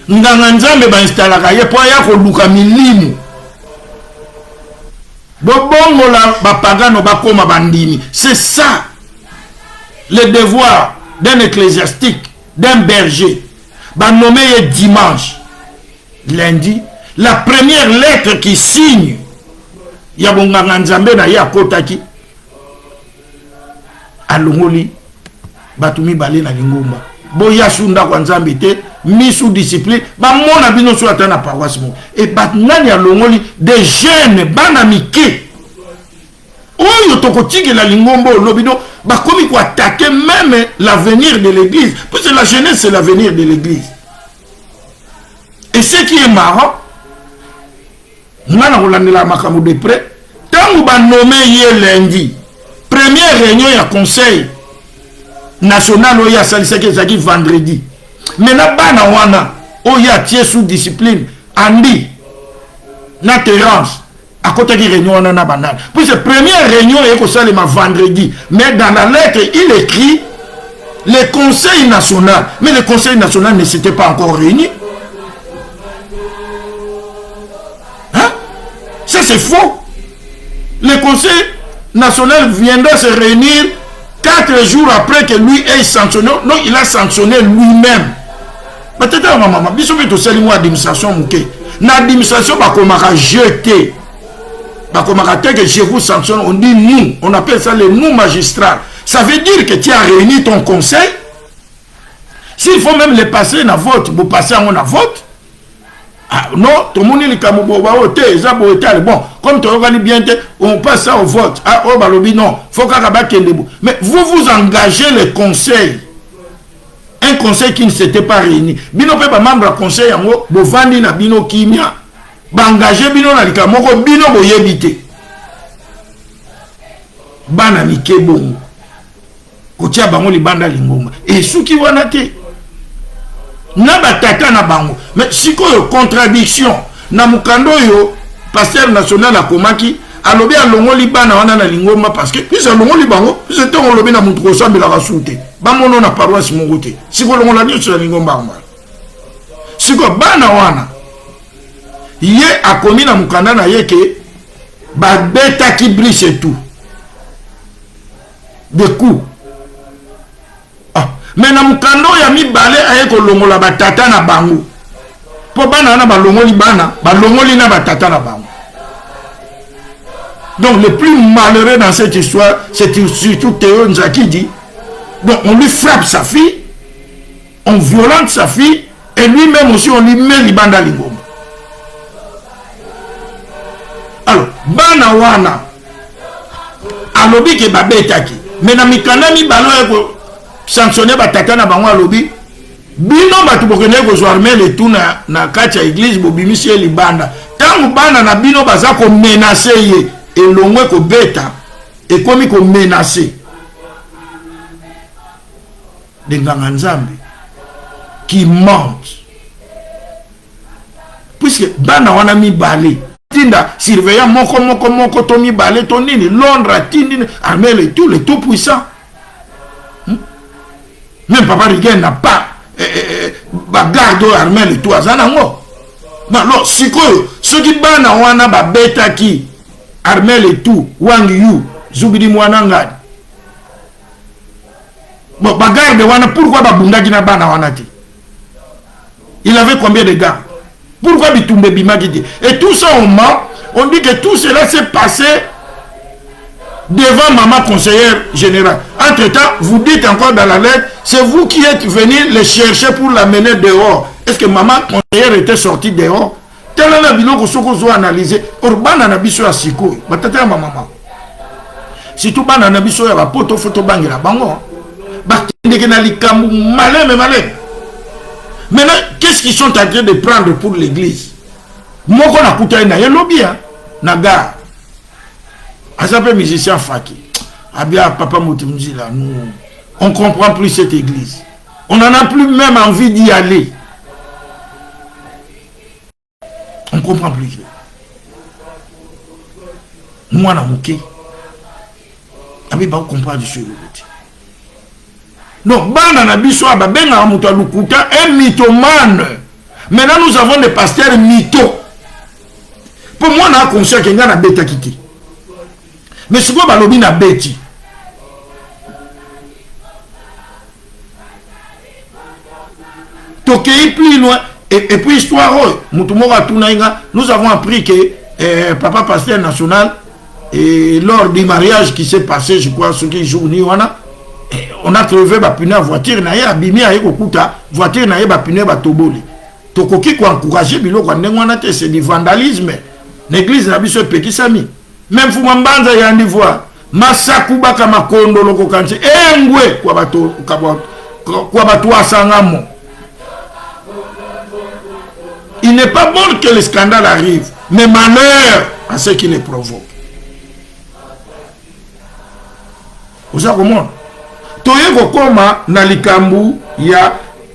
nganga nzambe ba installaka ye po ya ko luka milimu bobongo la bapagano bakoma bandini. C'est ça le devoir d'un ecclésiastique, d'un berger. Ba nommé ye dimanche lundi, la première lettre qui signe ya bonganga nzambe na ya kotaki alongoli batumi bale na lingomba boya sunda kwa nzambe te misu discipline ba mona bino so atana paroisse mo et batnani alongoli des jeunes bana mike oyo tokotiki la lingomba lobino bakomi ko attaquer même l'avenir de l'église parce que la jeunesse c'est l'avenir de l'église. Et ce qui est marrant, nous avons de près, tant que nous avons nommé hier lundi, première réunion du conseil national, il y a vendredi. Maintenant, il y a sous discipline, Andy, na Terence, à côté de la réunion, on a banane. Puis cette première réunion est vendredi. Mais dans la lettre, il écrit le conseil national. Mais le conseil national ne s'était pas encore réuni. Ça c'est faux. Le conseil national viendra se réunir 4 jours après que lui ait sanctionné. Non, il a sanctionné lui-même. Peut-être maman, biso beto sali mo administration muke. Na administration ba komaka jeter. que je vous sanctionne, on dit nous, on appelle ça le nous magistral. Ça veut dire que tu as réuni ton conseil. S'il faut même les passer na vote, vous passez à mon vote. Ah, non, tout le monde est comme bon, comme tu organises bien, on passe ça au vote. Ah, oh, bah, non, faut mais vous vous engagez le conseil. Un conseil qui ne s'était pas réuni. Bino peut pas membre du conseil, vous vendez na bino kimia, engagé bino na likamoko, bino boyebite. Bana mike bongo. Kotia bango li banda lingoma. Et ceux qui wana te. Na batata na bango. Mais si koyo contradiction na mukando yo pasteur national akomaki alobi alongo li bana wana na lingoma parce que puis alongo li bango c'était on lobi na mutu ko sambela ka sute. Ba mono na paroisse mongote. Si ko longo la nyoso na lingoma ngoma. Si ko bana wana ye akomi na mukanda na yeke ba beta ki brise tout. De coups. Mais na mukando ya mibale aye ko longola batata na bango. Po bana na balongoli bana, balongoli na batata na bango. Donc le plus malheureux dans cette histoire, c'est surtout Théo Nzaki dit. Donc on lui frappe sa fille, on violente sa fille, et lui-même aussi on lui met les bandes à l'ingoma. Alors, bana wana, alobi ke babetaki. Mais na mikanda mibale aye sanctionné batata na bango alobi bino batu bokene ko zoarmer le tout na kacha église bobimisi libanda tangu bana na bino baza ko menacer ye elongwe ko beta et komi ko menacer de nganga nzambe qui mente puisque bana wana mibale tinda surveillant moko to mibale to nini Londres tindi armée le tout puissant. Même Papa Rigen n'a pas garde armée le tout à Zanango. Mais alors, si ceux qui ban à wana ba beta qui armée le tout, Wang Yu, Zubidi Mwanangad. Bon, ba garde wana, pourquoi ba bunda qui na ban à wana ti? Il avait combien de gars? Pourquoi Bitumbe Bimagi dit? Et tout ça on dit que tout cela s'est passé devant maman conseillère générale. Entre-temps, vous dites encore dans la lettre, c'est vous qui êtes venu les chercher pour l'amener dehors. Est-ce que maman conseillère était sortie dehors? Tel est le bilan que vous analysé. Urban a biso à Siko. Batata ma maman. Si tout ban a biso à poto photo bangela bango. Batindeke na likambu malin mais malin. Maintenant, qu'est-ce qu'ils sont en train de prendre pour l'église? Moko na kuta na yelobia na gare. À ça peut musicien Faki. Abia Papa Motimzi là, nous, on comprend plus cette église. On n'en a plus même envie d'y aller. On comprend plus. Moi, on a moqué. Abi ba comprendre sur le côté. Donc, bana na biso ba benga muto lukuta un mythomane. Maintenant, nous avons des pasteurs mythos. Pour moi, on a conscience qu'il y a un bêta quitté. Mais si vous avez un bêti, tokei plus loin, et puis histoire, nous avons appris que Papa Pasteur National, et lors du mariage qui s'est passé, je crois, ce qui jour on a trouvé la pneu voiture, na ya bimi a ekokuta, voiture na ya pneu batoboli. Tokoki ko encourager biloko ndengwana te, c'est du vandalisme. L'église na biso pekisami. Même Fumambanza ya ndivoa masakuba kama kondo loko kansi engwe kwa batu asangamo. Il n'est pas bon que le scandale arrive, mais malheur à ceux qui les provoquent. Vous savez comment? Toyeko koma na likambu ya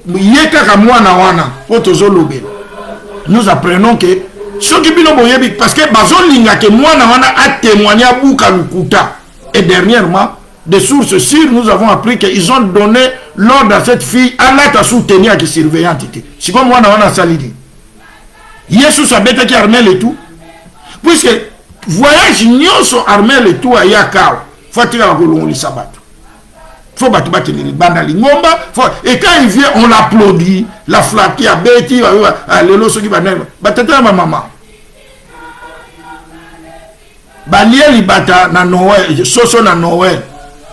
yeka kamwana wana otozolobela. Nous apprenons que ceux qui bino boyebi parce que bazon linga que mwana wana a témoigné à Bouka Lukuta. Et dernièrement, des sources sûres, nous avons appris qu'ils ont donné l'ordre à cette fille à la soutenir qui surveillante. C'est comme mwana wana salidi. Yesu sabete qui armé le tout. Puisque voyage nyoso armé le tout à Yakao. Faut tirer la golongoli sabat. Faut battre les bandes lingomba. Et quand il vient, on l'applaudit. La flaque a bêti, le loso qui va naître. Batata ma maman. balie libata na Noël soso na Noël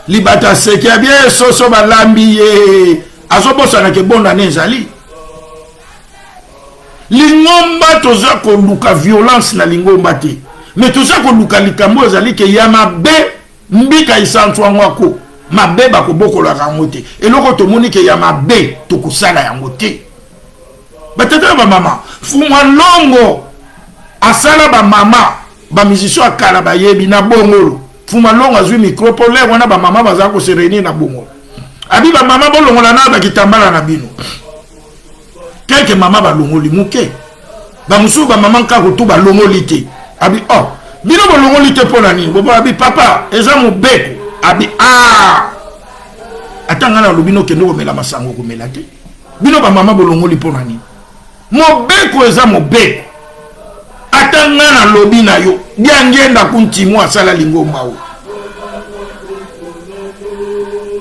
libata seki bien soso balambi ye azobosa na ke bonda nezali lingomba toza ko luka violence na lingomba te mais toza ko luka likambo ezali ke ya mabe mbika isantu ngwako mabe ba ko bokola rango te eloko to moni ke ya mabe to kusala yango te batata ba mama fumwa longo asala ba mama ba musicien akala ba yebi na bongolo fuma longo azwi micro pour le wana ba mama baza ko se réunir na bongolo abi ba mama bolongo na ba kitambala na bino quelque mama ba longoli muke ba musu ba mama ka ko to ba longoli te abi oh bino ba longoli te pona ni bo abi papa eza mo beko abi atanga na lobino ke no mela masango ko mela te bino ba mama bolongoli pona ni mo beko eza mo beko atanga na lobi na yo bia ngenda kuntimu asala lingomba o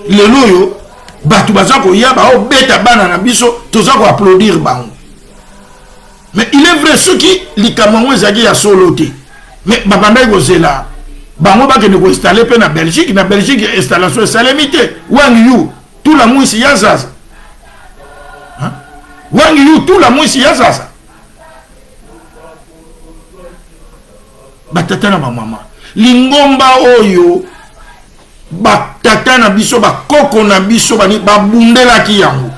lelo yo batu baza ko yaba o beta bana na biso toza ko applaudir bango mais il est vrai ceux qui likamangwe zaki ya solo te mais babanda ko zela bango ba ke ne ko installer pe na Belgique installation salamité wang you tout la mwisi ya sasa wang you tout la mwisi ya sasa batata na mama lingomba oyo batata na biso bakoko na biso bani babundelaki yango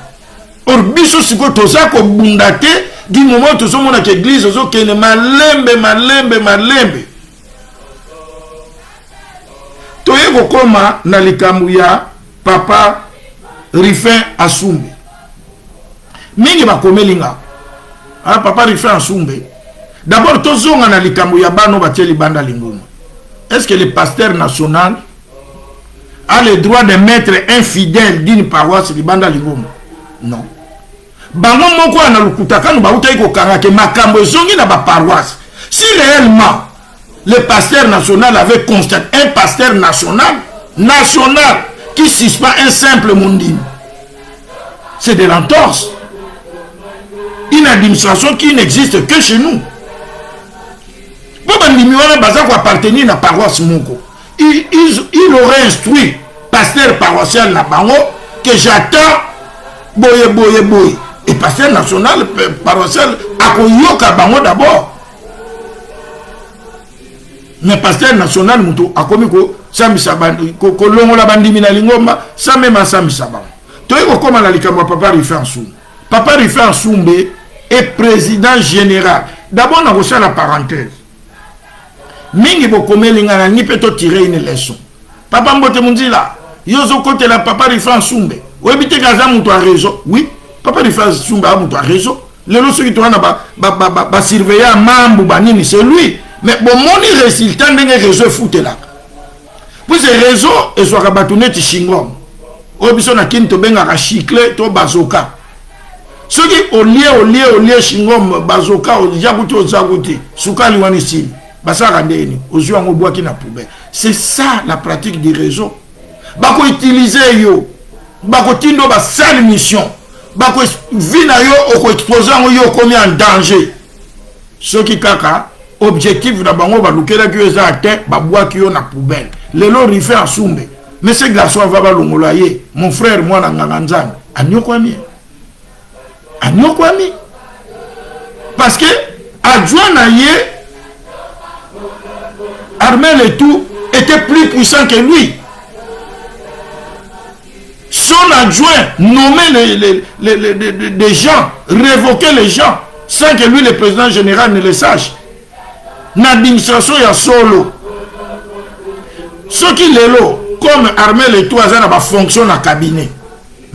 or biso siko toza ko bunda te du moment tozomona ke église ozokende malembe toye kokoma na likambo ya papa Rifin Asumbe mingi bakomelinga papa Rifin Asumbe. D'abord, tozonga na likambo ya bano batieli banda lingoma. Est-ce que le pasteur national a le droit de mettre un fidèle d'une paroisse li banda lingoma? Non. Bango moko na lukutaka no bauta iko kangake makambo zongi na ba paroisse. Si réellement le pasteur national avait constaté un pasteur national qui suspend un simple mondine, c'est de l'entorse. Une administration qui n'existe que chez nous. Appartenir à la paroisse Moko. Il aurait instruit pasteur paroissial na bango que j'attends boye et pasteur national paroissial akoyoka bango d'abord. Mais pasteur national muto akomiko samisa bandi ko longola bandimi na lingomba sa même samisa bango. Toyeko koma na likambo papa Rifin Asumbe. Papa Rifin Asumbe est président général. D'abord na la parenthèse. Mingi bokomelinga na ni peto tirer une leçon. Papa Mbote Munzila, yozo kote la papa Rifin Asumbe. Webite kaza muto a réseau. Oui, papa Rifin Asumbe a muto a réseau. Le loso qui tourne ba surveiller mambu banini c'est lui. Mais bon moni résultat ndenge réseau foute là. Puis ce réseau et soit rabatouné ti chingom. Obiso na kin to benga ka chicle to bazoka. Ce qui au lieu chingom bazoka o jabuti o zaguti sukali wanisi. C'est ça la pratique du réseau. Bako utiliser yo, bako tindo ba sale mission, bako vina yo oko exposer yo comme en danger. Ce qui kaka objectif na bango ba lukela ki eza atteint ba bois ki yo na poubelle. Lelo Rifin Asumbe. Mais ce garçon va ba longola ye, mon frère moi na nganzana, anyokwami. Anyokwami. Parce que adjoint na ye Armel et tout était plus puissant que lui. Son adjoint nommait les gens, révoquait les gens, sans que lui, le président général, ne le sache. L'administration est solo. Ce qui est là, comme Armel et tout, ça fonctionne en cabinet.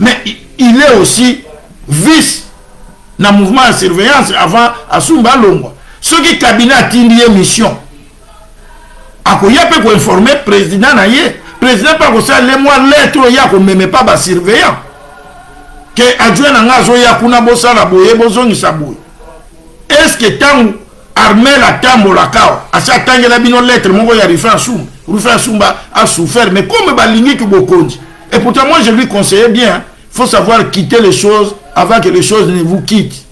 Mais il est aussi vice dans le mouvement de surveillance avant Asumba Longo. Ce qui cabinet a une mission. Akoya peut informer le président naïe. Président pas que ça les mois lettre ya ko même pas ba surveillant. Que adjoint na ngazo ya kuna bosa na boye bozongi saboye. Est-ce que tant armé la tambo la kao asa tangela bino lettre mongo ya Rifin Asumbe a souffert mais comme balingi ki bokonzi. Et pourtant moi je lui conseillais bien, faut savoir quitter les choses avant que les choses ne vous quittent.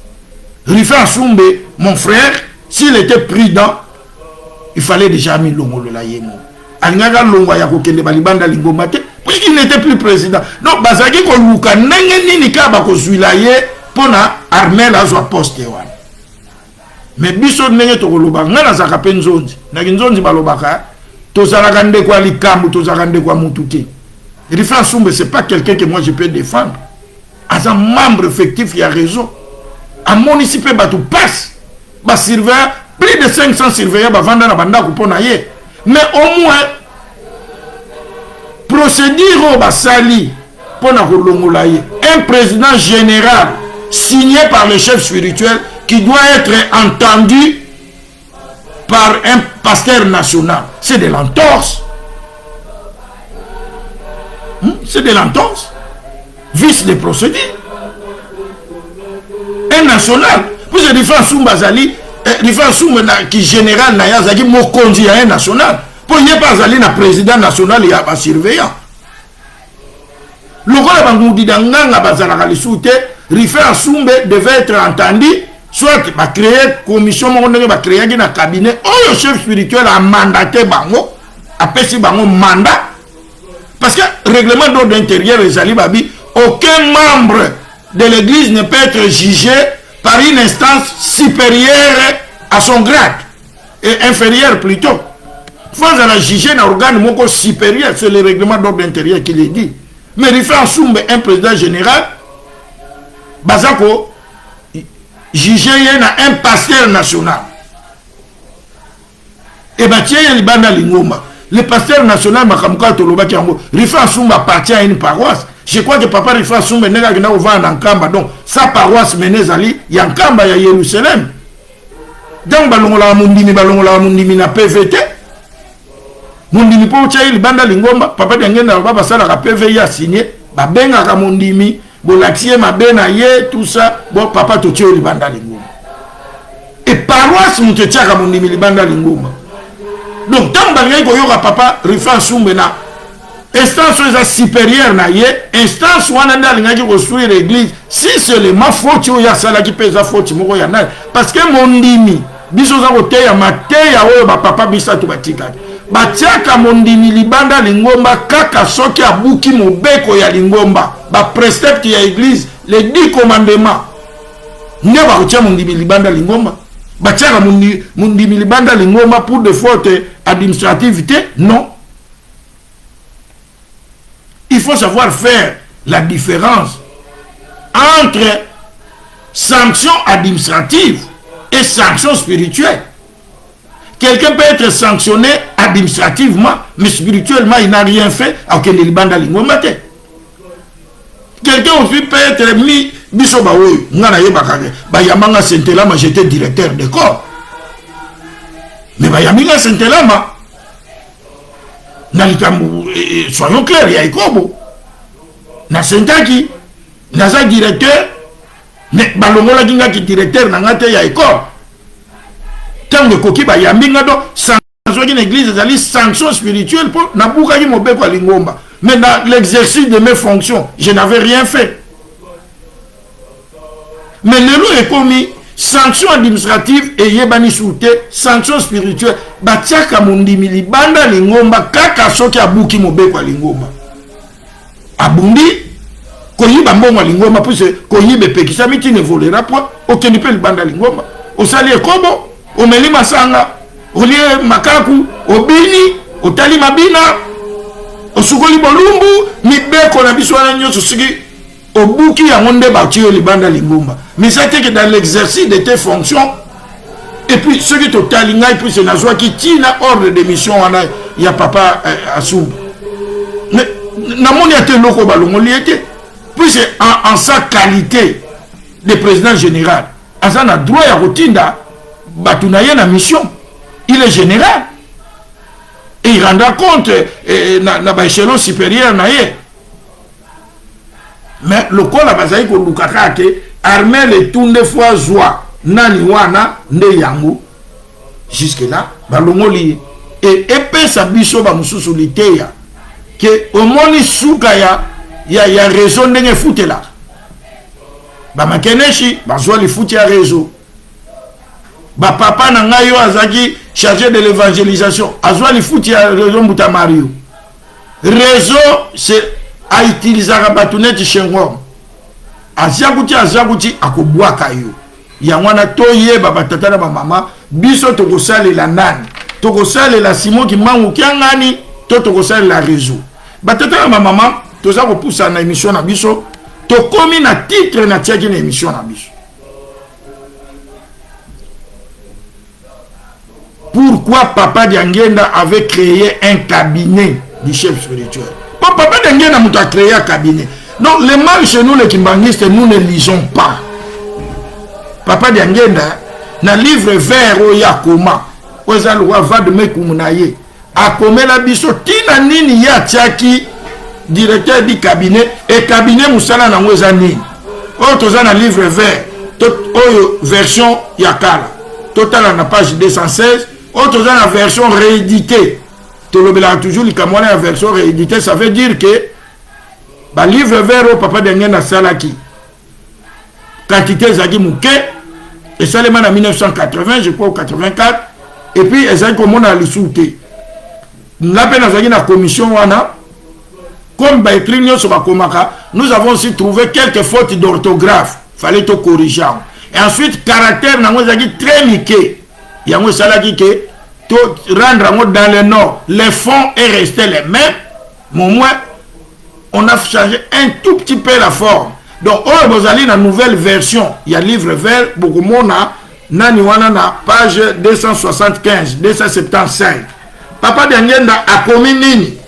Rifin Asumbe, mon frère, s'il était prudent, il fallait déjà mis Longolo la yemo. Alingaka Longwa ya kokende balibanda lingomba te, puisqu'il n'était plus président. Donc bazaki ko luka ndenge nini ka ba ko zwila ye pona armée la zo poste wana. Mais biso ndenge to koloba ngana zaka penzonzi. Na kinzonzi balobaka to zalaka ndeko ali kambu to zalaka ndeko amutuke. Rifan Soumbe c'est pas quelqu'un que moi je peux défendre. As un membre effectif, il y a raison. À municipé batou passe. Ba surveillant plus de 500 surveillants ba vendre na banda ko pona ye. Mais au moins, procédure au Sali pour un président général signé par le chef spirituel qui doit être entendu par un pasteur national. C'est de l'entorse. C'est de l'entorse. Vice de procédure. Un national. Vous avez dit Soumba Zali. Rifan Soumbe qui général na yazaki mokonzi ya un national pour y pas aller na président national ya ba surveillant lokola bangudi danganga bazala lisute Rifan Soumbe devait être entendu soit ba créer commission mo ndenge ba créer na cabinet oyo chef spirituel a mandaté bango a pesi bango mandat parce que règlement d'ordre intérieur ezali babi aucun membre de l'église ne peut être jugé par une instance supérieure à son grade, et inférieure plutôt. Faut la juger un organe moko supérieur, c'est le règlement d'ordre intérieur qui le dit. Mais Rifan Soumbe, un président général, Bazako, juger un pasteur national. Et bien, tiens, il y a le pasteur national, Rifan Soumbe appartient à une paroisse. Je crois que papa Rifan Soumbe n'est pas en Ankamba, donc sa paroisse menée à Yankamba, à Jérusalem. Donc, balongola mundimi na PVT. Mundimi po tia il banda lingomba, papa d'angenda baba sala ka PV ya signé, ba benga ka mundimi, bolaxie ma bena ye tout ça, bon papa to tia il banda lingomba. Et paroisse muté tia ka mundimi li banda lingomba. Donc, tant que vous avez papa, Rifan Soumbe na instance supérieure na ye, instance où on a construire l'église, si seulement faute il y a ça qui pèse la faute, parce que mon dimi, biso za kote ya mate ya oyo ba papa bisa to batika. Batiaka mondimi libanda lingomba kaka soki abuki mobeko ya lingomba, ba précepte ya église, les 10 commandements. Ne ba kotia mondimi libanda lingomba. Batiaka mondimi libanda lingomba pour des fautes administratives, non. Il faut savoir faire la différence entre sanctions administratives et sanctions spirituelles. Quelqu'un peut être sanctionné administrativement, mais spirituellement, il n'a rien fait. Quelqu'un aussi peut être mis, j'étais directeur de corps. Mais Bayamanga Sentelama, soyons clairs, il y a Ikobo. Na Sentaki, Naza directeur, mais Balongola Ginga qui directeur, Nangate ya Ikobo. Tant que Koki Bayamanga, sanction d'une église, c'est sanction spirituelle pour Nabuka Mobeko Lingomba. Mais dans l'exercice de mes fonctions, je n'avais rien fait. Mais le lot est commis. Sanction administrative et yebani soute, sanction spirituelle, batiaka mondimi libanda lingomba kaka soki abuki mobeko lingomba. Abundi koyiba mbongo lingomba puisque koyibe pekisa miti ne volera point, okeni pe libanda lingomba. Osali ekobo, omeli masanga, olie makaku, obini, otali mabina, osukoli bolumbu, mibeko na biswana nyoso sigi obuki ya monde batio libanda lingomba. Mais c'était que dans l'exercice de tes fonctions, et puis ceux qui t'ont talinga, et puis c'est Nazwa qui tient ordre de mission, il y a papa Assoum. Mais Namon y a été loko balongo liété. Puis c'est en sa qualité de président général. Azan a droit à rotinda, batunaye na mission. Il est général. Et il rendra compte na échelon supérieur naye. Mais le col a basé pour Lukaka armée les tourne des fois joie nani wana nde yango jusque là balongoli et épée sa biso ba mususu liteya que au moni suka ya raison ndenge futela ba makeneshi ba zwa li futi ya réseau papa na ngai yo azaki chargé de l'évangélisation azwa lifuti ya réseau Mbuta Mario réseau c'est a utiliser bato neti Senghor azakuti akobwaka yo yango wana toyeba batata na mama biso tokosalela nani tokosalela Simon Kimbangu kiangani to tokosalela réseau batata na mama toza kopusa na émission na biso tokomi na titre na tiaki na émission na biso. Pourquoi Papa Diangenda avait créé un cabinet du chef spirituel? Papa Diangenda a créé un cabinet. Donc les mal chez nous les kimbangistes, nous ne lisons pas. Papa Diangenda na livre vert au Yakoma oza loi va de mekumunaye akome la biso tina nini ya tiaki directeur du cabinet et cabinet musala na ngweza nini o toza na livre vert oyo version yakala total na page 216 o toza na version rééditée tolobela toujours likamwana la version rééditée ça veut dire que ba livre vert au Papa Diangenda salaki quantité zaki muke et ça en 1980 je crois 84 et puis ezaki komona lisuté ngape nazaki na commission wana comme ba écrit nyoso bakomaka nous avons aussi trouvé quelques fautes d'orthographe fallait to corriger et ensuite caractère nango zaki très miqué yango salaki que to rendre dans le nord les fonds est resté les mêmes mais au moins on a changé un tout petit peu la forme. Donc, on vous allez dans la nouvelle version. Il y a livre vert, beaucoup de monde nani wana na page 275, 275. Papa Diangenda a commis nini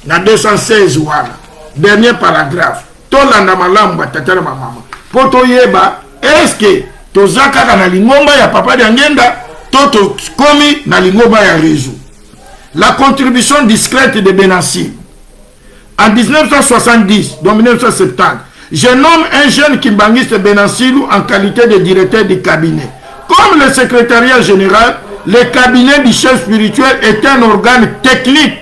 na 216 wana. Dernier paragraphe. Tolanda malamba tatala mama. Poto yeba, est-ce que tozaka na lingomba ya Papa Diangenda toto komi na lingomba ya réseau. La contribution discrète de Benassi. En 1970, donc 1970, je nomme un jeune kimbangiste Benassilou en qualité de directeur du cabinet. Comme le secrétariat général, le cabinet du chef spirituel est un organe technique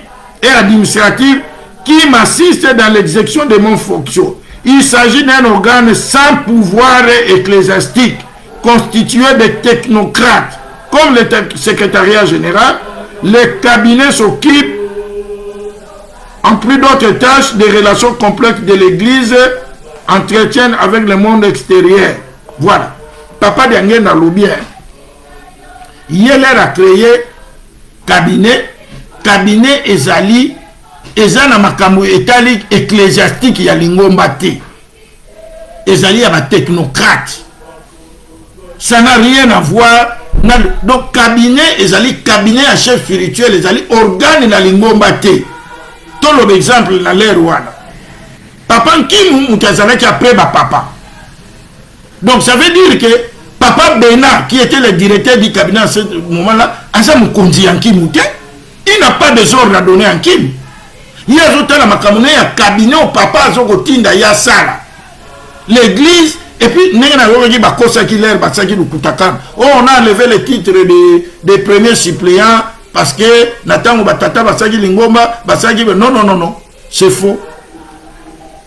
et administratif qui m'assiste dans l'exécution de mon fonction. Il s'agit d'un organe sans pouvoir ecclésiastique, constitué de technocrates. Comme le secrétariat général, le cabinet s'occupe en plus d'autres tâches des relations complexes de l'Église entretiennent avec le monde extérieur. Voilà. Papa Diangenda Loubien, il a créé cabinet ezali ezana makambo etali ecclésiastique ya lingomba te. Ezali ya ba technocrate. Ça n'a rien à voir. Donc cabinet ezali cabinet à chef spirituel ezali organe na lingomba te. Tout l'exemple dans l'air wana. Papa Nkimu mutazalaki après papa. Donc ça veut dire que Papa Bena, qui était le directeur du cabinet à ce moment-là, asa mukonzi Nkimu te. Il n'a pas de ordre à donner à Nkimu. Il y a d'autres la makamone ya cabinet au papa azoko tinda ya sala. L'église et puis nena yogi bakosa ki l'air basaki lukutakan. Oh, on a enlevé le titre des premiers suppléants parce que Natango Batata Basagi Lingomba Basagi. Non, c'est faux.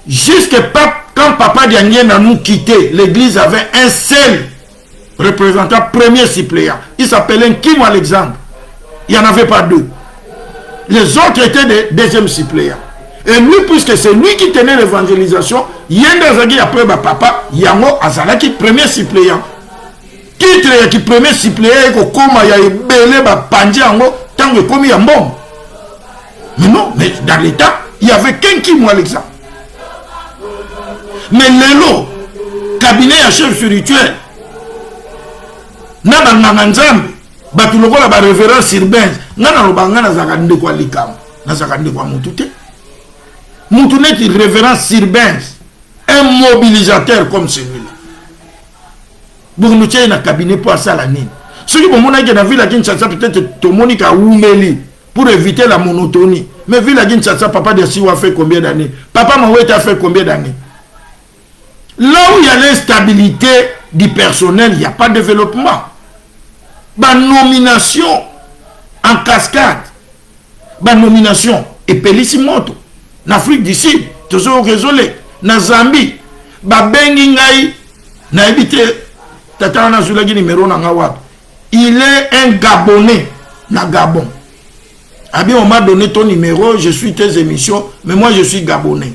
Jusque quand Papa Diangenda nous quitté, l'église avait un seul représentant premier suppléant. Il s'appelait Nkimu Alexandre. Il n'y en avait pas deux. Les autres étaient des deuxièmes suppléants. Et lui, puisque c'est lui qui tenait l'évangélisation, Yenda Zagi après papa, Yango Azalaki premier suppléant. Titre qui premier suppléant ko koma ya ebele ba pandi yango tango komi ya mbom. Mais non, mais dans l'état, il y avait qu'un qui moi l'exemple. Mais lelo cabinet à chef spirituel na banganga nzambe batu lokola ba révérence urbain ngana lobanga na zakande kwa likam na zakande kwa mutu te. Mutu neti révérence urbain, un mobilisateur comme celui-là. Pour nous tirer un cabinet pour ça la nine. Ceux qui vont dans la ville à Kinshasa, peut-être tout le monde a oumeli pour éviter la monotonie. Mais ville à Kinshasa, papa de Siwa a fait combien d'années? Papa Mawete a fait combien d'années? Là où il y a l'instabilité du personnel, il n'y a pas de développement. La nomination en cascade, la nomination et Pelissimoto, en Afrique du Sud, toujours désolé, en Zambie, la Bengi Ngai, na évité. Tata na zulagi numéro na ngawa il est un Gabonais na Gabon. Abi, on m'a donné ton numéro, je suis tes émissions, mais moi je suis Gabonais.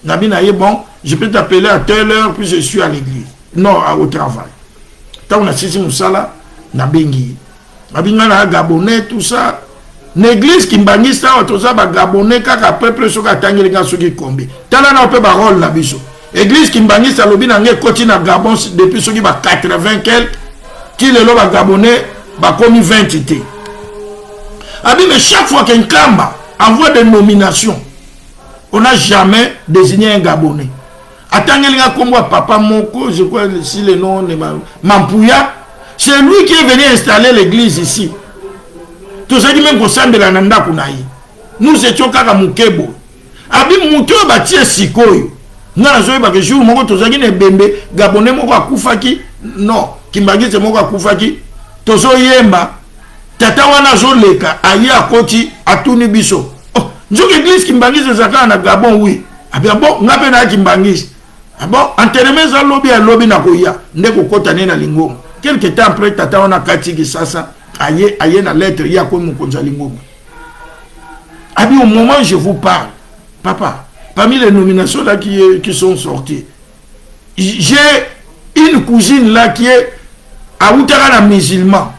Nabi na bon, je peux t'appeler à telle heure, puis je suis à l'église. Non, au travail. Tant on a saisi Moussala, na bengi. Abi na Gabonais, tout ça. L'église qui m'a dit ça, tout ça, Gabonais, kaka peuple, so katangi les gars, so qui combi. Tala na pe parole na biso. Église qui m'a dit ça, lobi na nge koti na Gabon, depuis ceux qui ba 80 quelques, qui le lo ba Gabonais, ba commis 20 ité. Abi, mais chaque fois qu'un Kamba envoie des nominations, on n'a jamais désigné un Gabonais. Attendez, les gars, comme moi, Papa Moko, je crois si le nom de Mampouya, c'est lui qui est venu installer l'église ici. Tout ça dit même qu'au sein de la Nanda Kunaï. Nous étions Kaka Mukebo. Abi Mouto Batia Sikoyo. Nous avons dit que jour Moko, tout ça dit Bembe, Gabonais Moko Akufaki. Non, Kimbagi c'est Moko Akufaki. Tozo Yemba. Tata wana zoleka aye akoti atuni biso. Oh, njoke église Kimbangisi zaka na Gabon oui. Abi bon ngape na Kimbangisi. Bon enterrement za lobby à lobby na koya ndeko kota na Lingoma. Quelque temps après tata wana katiki sasa aye na lettre ya ko mukonza Lingoma. Abi au moment où je vous parle, papa, parmi les nominations là qui sont sorties, j'ai une cousine là qui est à Outara musulman.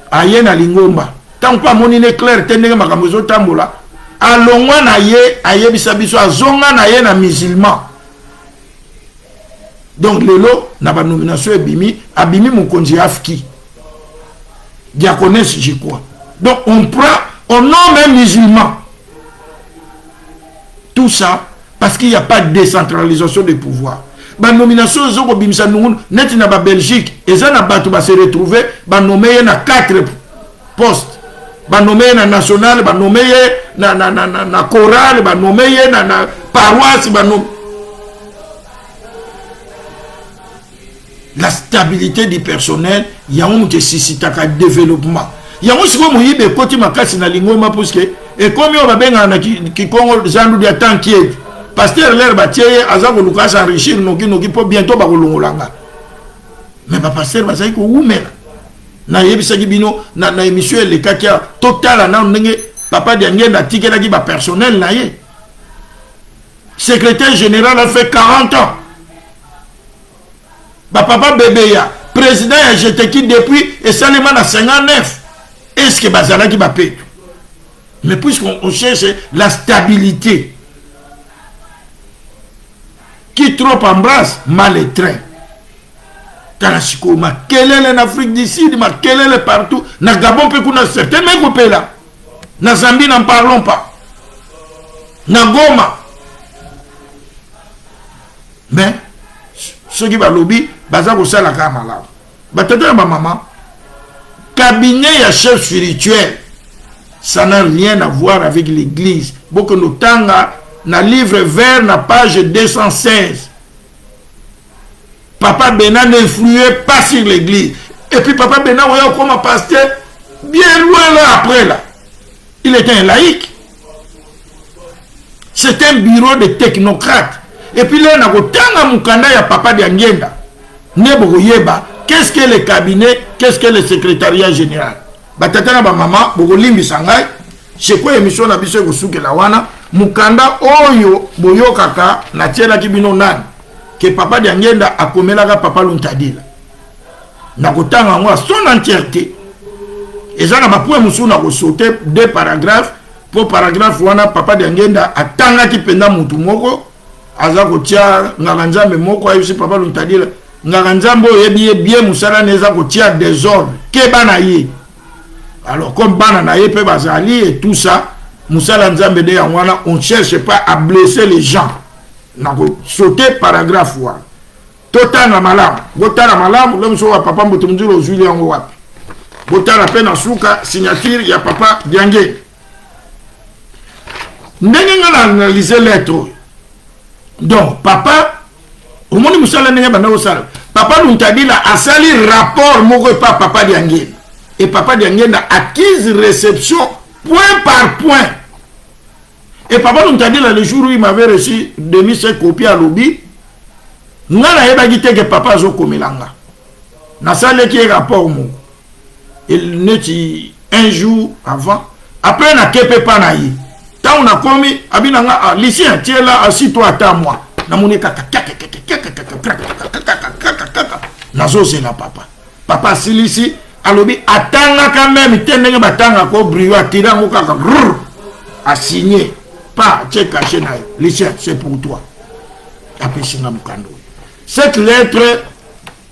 Aye na Lingomba tant pas mon clair tendenge makambo zo tambola alongwa na ye aye bisabiso azonga na ye na musulman. Donc lelo na ba nomination abimi mokonzi afki diaconesse je crois. Donc on nomme un musulman, tout ça parce qu'il n'y a pas de décentralisation des pouvoirs. Ba nomination zoko bimisa nungun net na ba Belgique ezana batu ba se retrouver ba nommer na 4 postes, ba nommer na national, ba nommer na chorale, ba nommer na paroisse, ba nommer. La stabilité du personnel ya on te sisitaka développement ya on siko moyibe koti makasi na Lingoma parce que et comme on va benga na ki Congo zandu dia tankier pasteur l'air batier azako luka s'enrichir noki po bientôt ba kolongolanga mais ba pasteur ba sai ko umela na yebisa bino na émission le kakia total na ndenge papa de ngenda tikela ki ba personnel na ye secrétaire général a fait 40 ans ba papa bébé ya président ya JTK depuis et seulement à 59 est-ce que bazala ki ba petu mais puisqu'on cherche la stabilité qui trop embrasse mal les trains. Kanashiko, ma quelle est en Afrique du Sud, ma quelle est partout. Na Gabon peut qu'on a certains mais coupé là. Na Zambie n'en parlons pas. Na Goma. Mais ceux qui va lobby, baza ko sala kama là. Batata ma maman. Cabinet ya chef spirituel. Ça n'a rien à voir avec l'église. Beaucoup de temps na livre vert na page 216. Papa Bena n'influait pas sur l'église. Et puis Papa Bena voyait comme un pasteur bien loin là après là. Il était un laïc. C'est un bureau de technocrates. Et puis là, on a autant de mukanda ya Papa Diangenda. Nebo yeba, qu'est-ce que le cabinet, qu'est-ce que le secrétariat général? Batata na ba maman, boko limbi sangai. C'est quoi émission na biso ko suke la wana? Mukanda oyo boyo kaka na tiela kibino nani que Papa Diangenda a komelaka Papa Luntadila na kotanga ngwa son entièreté ezana ba point musu na ko sauter deux paragraphes pour paragraphe wana Papa Diangenda atanga ki penda mutu moko aza ko tia ngalanzambe moko ayo si Papa Luntadila ngalanzambo yebi bien musala neza ko tia désordre ke bana ye alors comme bana na ye pe bazali et tout ça Moussala Nzambe de Yangwana, on ne cherche pas à blesser les gens. On a sauté paragraphe. Total na malam. Total na malam, l'homme soit papa Moutoumdilo Julien Wap. Total à peine en souka, signature, il y a papa Diangé. Nous avons analysé lettre. Donc, papa, au monde Moussala Nenga Bandao papa Luntadila a sali rapport, mon pas papa Diangé. Et papa Diangé a acquis réception point par point. Et papa nous t'a dit là, le jour où il m'avait reçu demi ses copies à lobby, nous avons dit que papa a komelanga. Na sale qui est rapport mou. il n'est un jour avant. Après, on a kepe pas na yi. Tant on a commis, abinanga, lycéen, tiens là, assis-toi à moi. Na moni kaka, nazo c'est la papa. Papa silisi, alobi, atanga quand même, tenenge batanga ko brio, atira mo kaka, a signé. Pas, tu es caché na lycéen, c'est pour toi. Après, singa mukando. Cette lettre,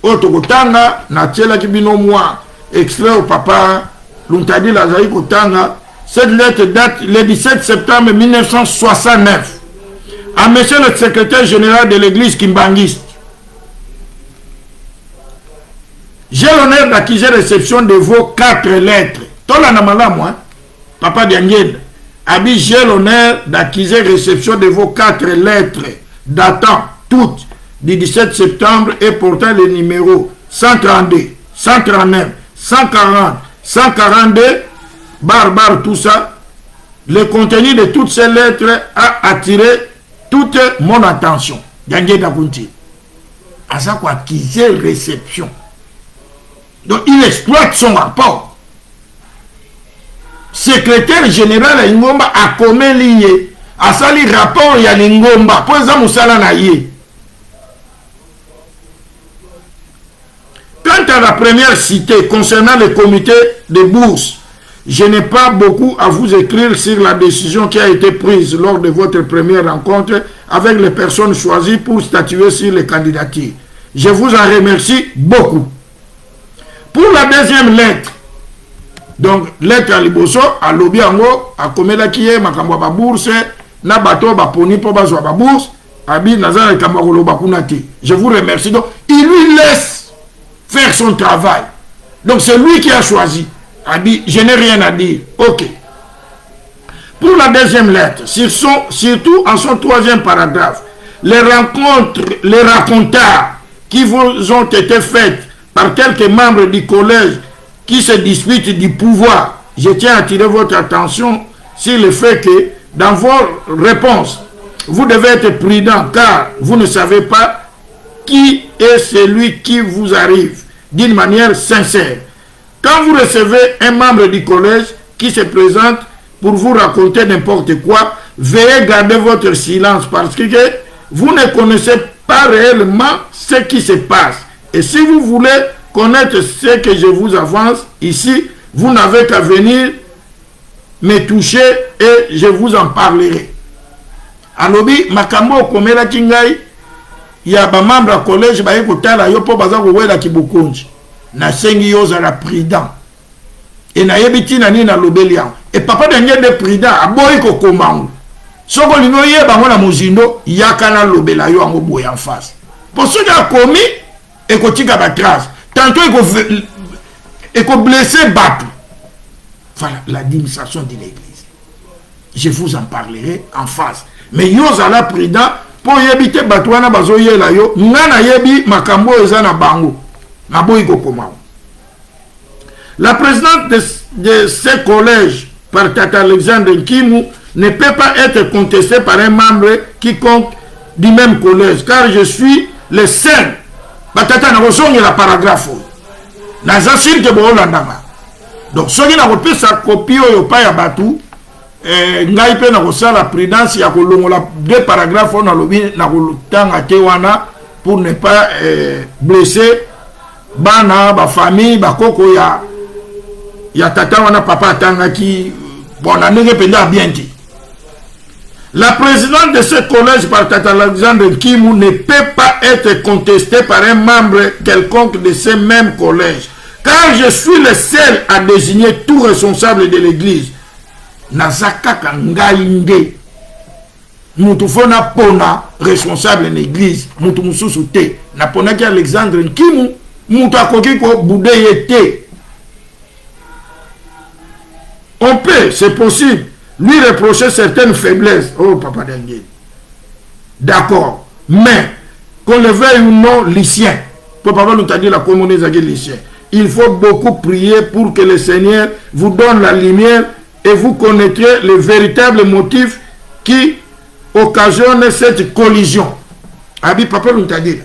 Otokotanga, na tiela kibino moi, extrait au papa, l'untadi Lazari Kotanga. Cette lettre date le 17 septembre 1969 à monsieur le secrétaire général de l'église kimbangiste. J'ai l'honneur d'accuser réception de vos 4 lettres. Tola namala moi, papa Dianged. Abi, j'ai l'honneur d'accuser réception de vos 4 lettres datant toutes du 17 septembre et portant les numéros 132, 139, 140, 142, barre, tout ça. Le contenu de toutes ces lettres a attiré toute mon attention. Dianged Dakunti. À ça quoi, accuser réception. Donc il exploite son rapport. Secrétaire général à Ngomba a commis lié à sali rapport ya Ngomba pour ça musala na yé. Quant à la première citée concernant le comité de bourse, je n'ai pas beaucoup à vous écrire sur la décision qui a été prise lors de votre première rencontre avec les personnes choisies pour statuer sur les candidatures. Je vous en remercie beaucoup. Pour la deuxième lettre, donc lettre à Liboso, à Lobiango, à Komela Kiye, Makambo ba bourse, na bato ba poni po bazwa ba bourse, abi nazar et Kamakolo Bakunati. Je vous remercie. Donc, il lui laisse faire son travail. Donc, c'est lui qui a choisi. Abi, je n'ai rien à dire. Ok. Pour la deuxième lettre, surtout en son 3e paragraphe, les rencontres, les racontards qui vous ont été faites par quelques membres du collège qui se disputent du pouvoir, je tiens à attirer votre attention sur le fait que dans vos réponses, vous devez être prudent car vous ne savez pas qui est celui qui vous arrive d'une manière sincère. Quand vous recevez un membre du collège qui se présente pour vous raconter n'importe quoi, veuillez garder votre silence parce que vous ne connaissez pas réellement ce qui se passe. Et si vous voulez connaître ce que je vous avance ici, vous n'avez qu'à venir me toucher et je vous en parlerai. Alobi, makambo komela kingai, ya ba membre collège ba ekotala yo po baza kowela kibukunji. Na sengi yoza la prudent. Et na yebiti na ni na lobelia. Et papa dernier de prudent aboyi ko komangu. Soko lingo yeba ngona mozindo yakana lobela yo ango boye en face. Pour ceux qui a commis et kotika ba trace. Tantôt il faut blesser Batou. Voilà l'administration de l'église. Je vous en parlerai en face. Mais yo zala prudent pour yebite Batouana bazo yela yo. Ngana yebi makambo ezana bango. Naboyi kokomao. La présidente de ce collège par Tata Alexandre Nkimu ne peut pas être contestée par un membre quiconque du même collège, car je suis le seul. Batata na kosongi la paragraphe. Naza sirke bo landanga. Donc soki na kopesa copie oyo pa ya batu, ngai pe na kosala prudence ya kolongola 2 paragraphes na lobi na kolutanga te wana pour ne pas blesser bana ba famille ba koko ya tata wana papa tanga ki bon na ndenge penda bien dit. La présidente de ce collège par Tata Alexandre Kimu ne peut pas être contestée par un membre quelconque de ce même collège, car je suis le seul à désigner tout responsable de l'église. Nazaka kangainde mutu fona pona responsable de l'église mutu mususu te na pona ki Alexandre Kimu mutu akoki ko budeye te. On peut, c'est possible, lui reprocher certaines faiblesses. Oh, papa Dengue. D'accord. Mais, qu'on le veuille ou non, lycéen. Papa nous a dit la communauté lycéen. Il faut beaucoup prier pour que le Seigneur vous donne la lumière et vous connaîtrez le véritable motif qui occasionne cette collision. Abi, papa nous a dit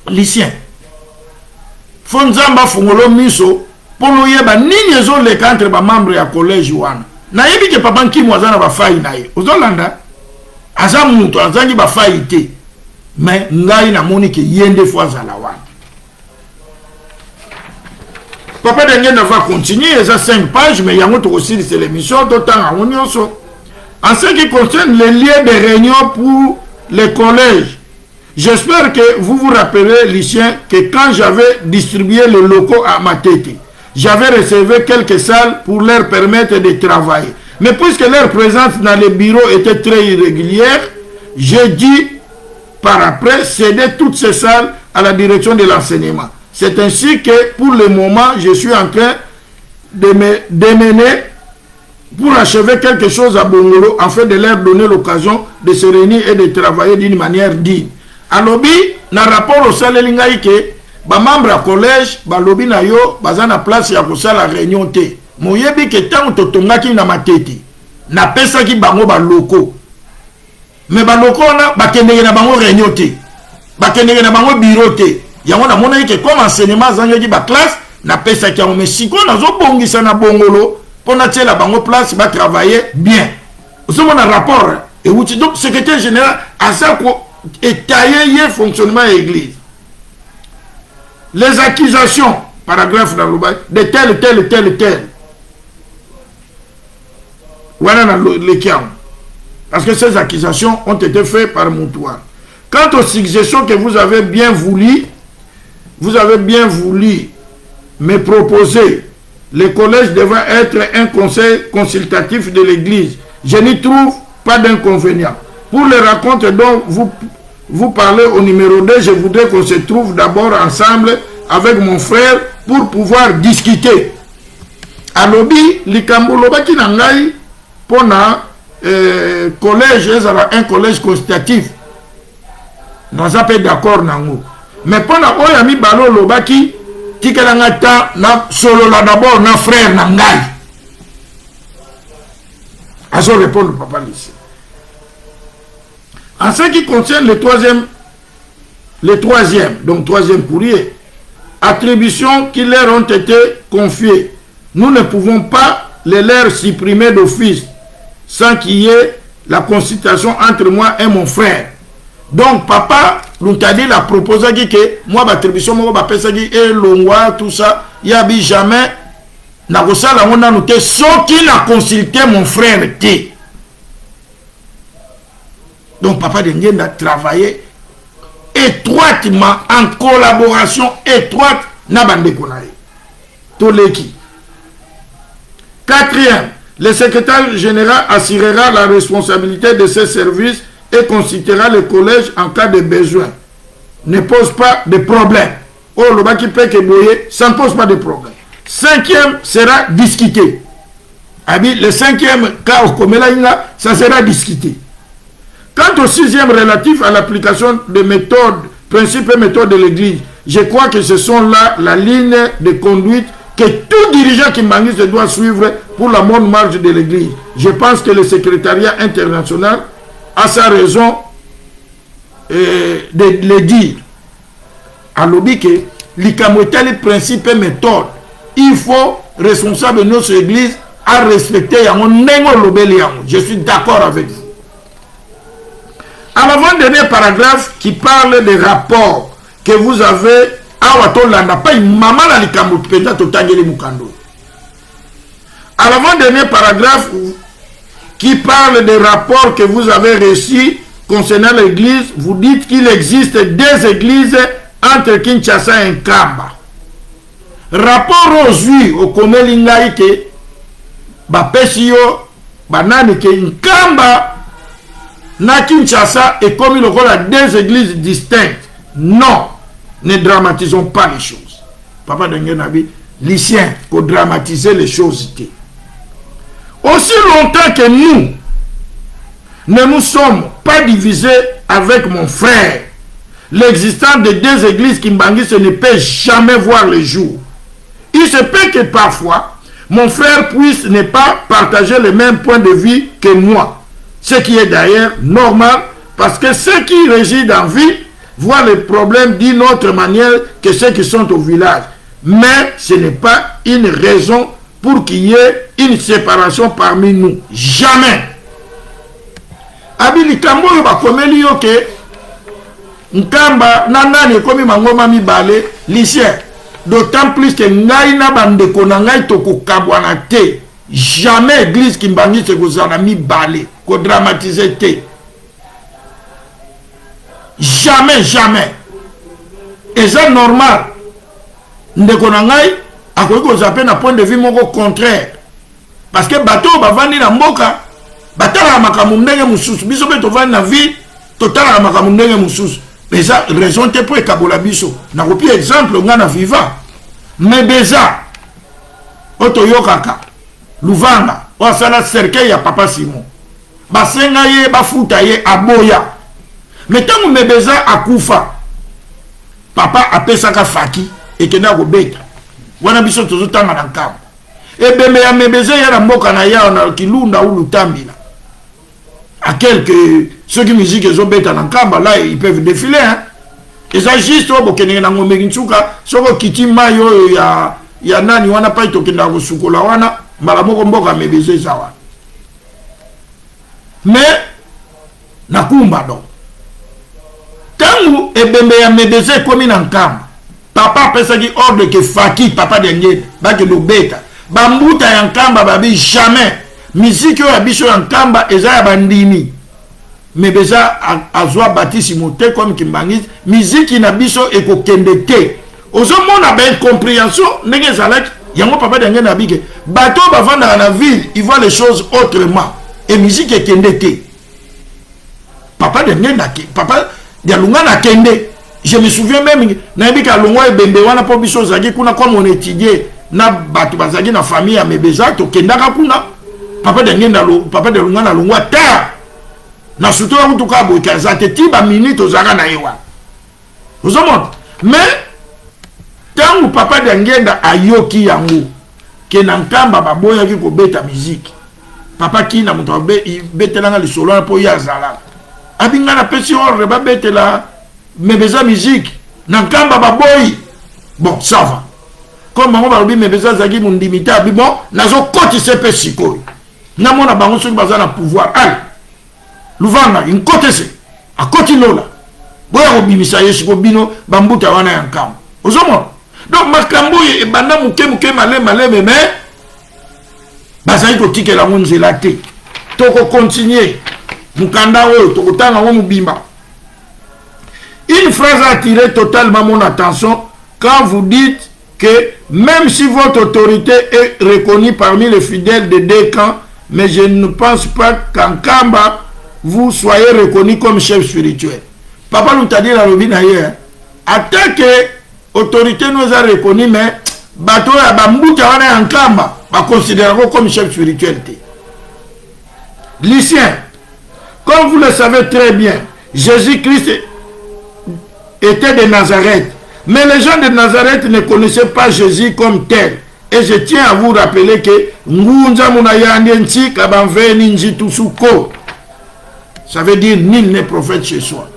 lycéen. Fonzamba fungolo miso. pour nous yeba nini ezo le entre ba membre ya collège wana na yebi ke papa nkimu azana ba fayi na ye ozolanda aza mutu azangi ba fayi te mais ngai na moni ke yende fois za la wana papa Dengue va continuer ça 5 pages mais yango to aussi c'est l'émission d'autant à onyoso en ce qui concerne les lieux de réunion pour les collèges. J'espère que vous vous rappelez, Lucien, que quand j'avais distribué les locaux à Matete, j'avais réservé quelques salles pour leur permettre de travailler. Mais puisque leur présence dans les bureaux était très irrégulière, j'ai dû par après céder toutes ces salles à la direction de l'enseignement. C'est ainsi que pour le moment, je suis en train de me démener pour achever quelque chose à Bongolo afin de leur donner l'occasion de se réunir et de travailler d'une manière digne. Alobi na rapport au salaire que ba membre à collège ba lobi na yo baza na place ya ko sala réunion te moyebi ke tango totongaki na matete na pesa ki bango ba loko mais ba loko na ba kendenge na bango réunion te ba kendenge na bango bureau te yango na mona ke comme enseignement zanyoki ba classe na pesa ki on mesiko na zo bongisa na Bongolo pour na tela bango place ba travailler bien vous avez un rapport et vous donc secrétaire général à ça étayer le fonctionnement de l'église. Les accusations, paragraphe dans le bail, de tel. Voilà dans le cas. Parce que ces accusations ont été faites par Moutouar. Quant aux suggestions que vous avez bien voulu me proposer, le collège devrait être un conseil consultatif de l'église. Je n'y trouve pas d'inconvénient. Pour les rencontres dont vous parlez au numéro 2, je voudrais qu'on se trouve d'abord ensemble avec mon frère pour pouvoir discuter. Alobi, likambo lobaki nangai pona collège, un collège consultatif. Nous sommes pas d'accord nango. Mais pona oyami balo lobaki, tikelanga ta na solo la d'abord na frère nangai. Azo répondre papa ici. En ce qui concerne le troisième courrier, attributions qui leur ont été confiées, nous ne pouvons pas les leur supprimer d'office sans qu'il y ait la consultation entre moi et mon frère. Donc papa Luntadi l'a proposé que moi l'attribution moi bapesaki et longwa tout ça, il y a jamais na kosala ngona noté sans qu'il a consulté mon frère té. Donc papa Dengue a travaillé étroitement en collaboration étroite na bande konaye. Toleki. Quatrième, le secrétaire général assurera la responsabilité de ces services et consultera le collège en cas de besoin. Ne pose pas de problème. Oh, le baki peke boye, ça ne pose pas de problème. Cinquième sera discuté. Le cinquième cas au Komela, ça sera discuté. Quant au sixième relatif à l'application des méthodes, principes et méthodes de l'Église, je crois que ce sont là la ligne de conduite que tout dirigeant qui m'anglise doit suivre pour la bonne marche de l'Église. Je pense que le secrétariat international a sa raison de le dire. À l'obéque, les principes et méthodes, il faut responsable de notre Église à respecter. Je suis d'accord avec vous. À l'avant-dernier paragraphe qui parle des rapports que vous avez à l'avant-dernier paragraphe qui parle des rapports que vous avez reçus concernant l'église, vous dites qu'il existe des églises entre Kinshasa et Nkamba. Rapport aujourd'hui au Komelingaïke, Bapesio, Banani ke Nkamba, na Kinshasa et comme il y a deux églises distinctes. Non, ne dramatisons pas les choses. Papa Dengue Nabi, lycéen, pour dramatiser les choses. Aussi longtemps que nous ne nous sommes pas divisés avec mon frère, l'existence de deux églises Kimbangi ne peut jamais voir le jour. Il se peut que parfois, mon frère puisse ne pas partager le même point de vue que moi. Ce qui est d'ailleurs normal, parce que ceux qui résident en ville voient les problèmes d'une autre manière que ceux qui sont au village. Mais ce n'est pas une raison pour qu'il y ait une séparation parmi nous. Jamais. Abili kambo yo bakomeli yo ke nkamba na nani komi mangoma mibale lycée. D'autant plus que ngai na bandeko na ngai tokokabwana te. Jamais église Kimbangi se kozana mibale ko dramatiser te. Jamais, jamais. Et c'est normal. Ndeko na ngai akoki kozape na point de vue moko contraire. Parce que bato bavandi na mboka batala makambo ndenge mususu. Biso be tovandi na vie totala makambo ndenge mususu. Mais ça raison te pour ekabola biso. Na kopi exemple ngana viva. Mebeza otoyokaka Luvanga osala cercueil ya papa Simon. Basenga ye bafuta ye aboya. Mais tant que Mebeza akufa, papa apesaka faki et kena ko beta. Wana biso tozotanga na nkamba. Ebembe ya Mebeza ya mboka na ya na kilunda ou lutambila. À quelques ceux qui musique zo beta na nkamba là ils peuvent défiler hein. Et ça juste au bokene na ngombe nchuka soko kiti mayo ya nani wana pa itokenda ko sukola wana mala moko mboka Mebeza sawa. Mais nakumba donc tangu ebembe ya Mebeza komi na nkamba papa pesaki ordre ke faki papa dengue baki lobeta bambuta ya nkamba babi jamais musique ya biso ya nkamba eza ya bandimi Mebeza azwa batisi mote comme Kimbangi musique na biso ekokende te ozo mona ben compréhension ndenge zalaki yango papa dengue na bike bato bavanda na ville ils voient les choses autrement et musique ekende te papa dengue na papa Dialunga na kende. Je me souviens même naibika longwa ebembe wana po biso zaki kuna comme on étudiait na batu bazaki na famille ya Mebeza to kendaka kuna papa dengue na papa de lunga na longwa ta na suto ya kutuka bo kazate tiba minute ozaka na ewa ozomot mais tangu papa dengue nda ayoki yango ke na nkamba baboya ki ko beta musique papa kina muto betelanga lisolo po ya zala abinga na pesi ordre ba betela Mebeza musique na nkamba baboyi bon ça va comme on va obi Mebeza zaki mundimita bi bon nazo koti sepe sikoy na mona bango soki baza na pouvoir al Luvanga in kote se a koti lola boya ko bimisa yesiko bino bambuta wana ya nkamba ozomo donc makambo e banda muke maleme mais bazali ko tikela nzela te toko continuer mukanda oyo tokotanga wo mubimba. Une phrase a attiré totalement mon attention quand vous dites que même si votre autorité est reconnue parmi les fidèles de deux camps, mais je ne pense pas qu'en Kamba vous soyez reconnu comme chef spirituel. Papa nous t'a dit la robine ailleurs. Attends que l'autorité nous a reconnu, mais bateau ya bambuta wana en Kamba va considérer comme chef spirituel. Lycéen, comme vous le savez très bien, Jésus-Christ était de Nazareth. Mais les gens de Nazareth ne connaissaient pas Jésus comme tel. Et je tiens à vous rappeler que ça veut dire nul n'est prophète chez soi.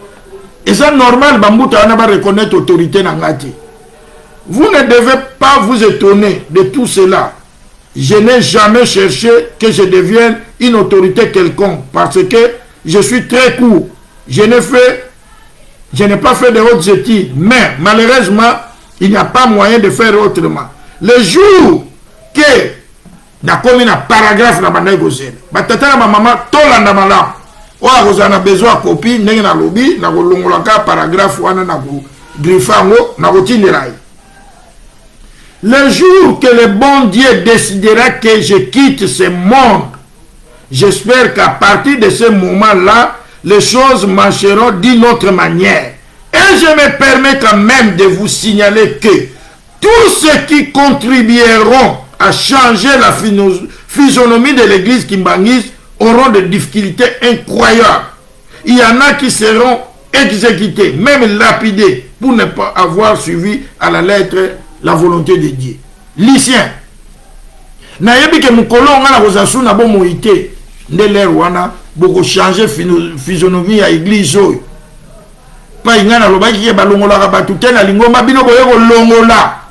Et c'est normal, Bambouta va reconnaître l'autorité Nangati. Vous ne devez pas vous étonner de tout cela. Je n'ai jamais cherché que je devienne une autorité quelconque parce que je suis très court. Je n'ai pas fait de hautes études, mais malheureusement, il n'y a pas moyen de faire autrement. Le jour que na commis un paragraphe na bandai gozena, batata na maman tolanda malam. Oa gozana besoin copie ndenge na lobby na kolongolaka paragraphe wana na ko griffango na kotinderai. Le jour que le bon Dieu décidera que je quitte ce monde, j'espère qu'à partir de ce moment-là, les choses marcheront d'une autre manière. Et je me permets quand même de vous signaler que tous ceux qui contribueront à changer la physionomie de l'église Kimbanguiste auront des difficultés incroyables. Il y en a qui seront exécutés, même lapidés, pour ne pas avoir suivi à la lettre la volonté de Dieu. Lycéen, nayebi ke mukolo ngana kozasu na bon moité ndele wana boko changer physionomie ya église oyo. Pa ingana lobaki ke balongola ka batu tena lingomba bino boye ko longola.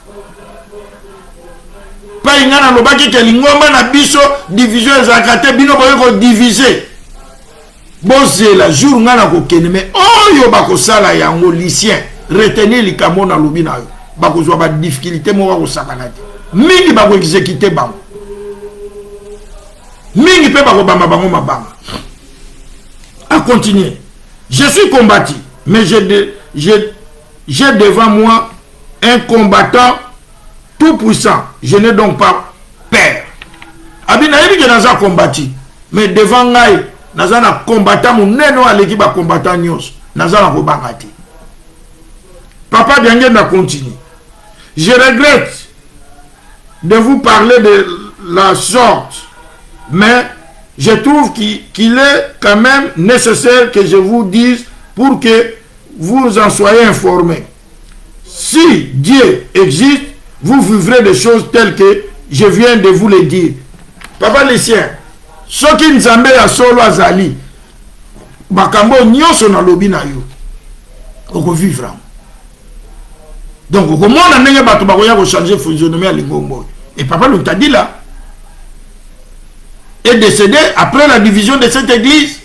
pa ingana lobaki ke lingomba na biso division ezalaka te bino boye kodivize bozela jour ngana kokende me oyo bakosala yango Lucien retenir likambo na lobi na yo bakozwa ba difficulté moko kosakana te mingi bakoexécuter bango mingi pe bakobamba bango mabanga à continuer. Je suis combattu mais j'ai devant moi un combattant tout puissant. Je n'ai donc pas peur. Abina yebi ke naza combattu mais devant ngai naza na combattant muneno aleki ba combattant nyos naza na kobanga te. Papa Biange na continue. Je regrette de vous parler de la sorte, mais je trouve qu'il est quand même nécessaire que je vous dise pour que vous en soyez informés. Si Dieu existe, vous vivrez des choses telles que je viens de vous les dire. Papa Lucien, ce qui nous a mis à solo azali, bakambo nyonso na lobi na yo, oko vivre. Donc, au moment où on a changé le fonctionnement à Lingombo, et papa nous t'a dit là, est décédé après la division de cette église,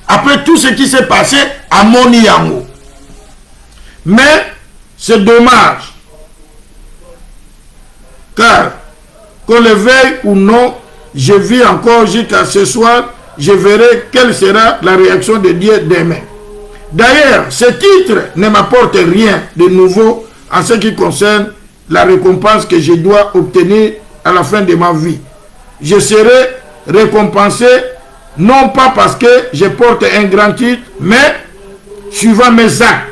après tout ce qui s'est passé à Moniyango. Mais c'est dommage, car qu'on le veuille ou non, je vis encore jusqu'à ce soir, je verrai quelle sera la réaction de Dieu demain. D'ailleurs, ce titre ne m'apporte rien de nouveau en ce qui concerne la récompense que je dois obtenir à la fin de ma vie. Je serai récompensé non pas parce que je porte un grand titre, mais suivant mes actes.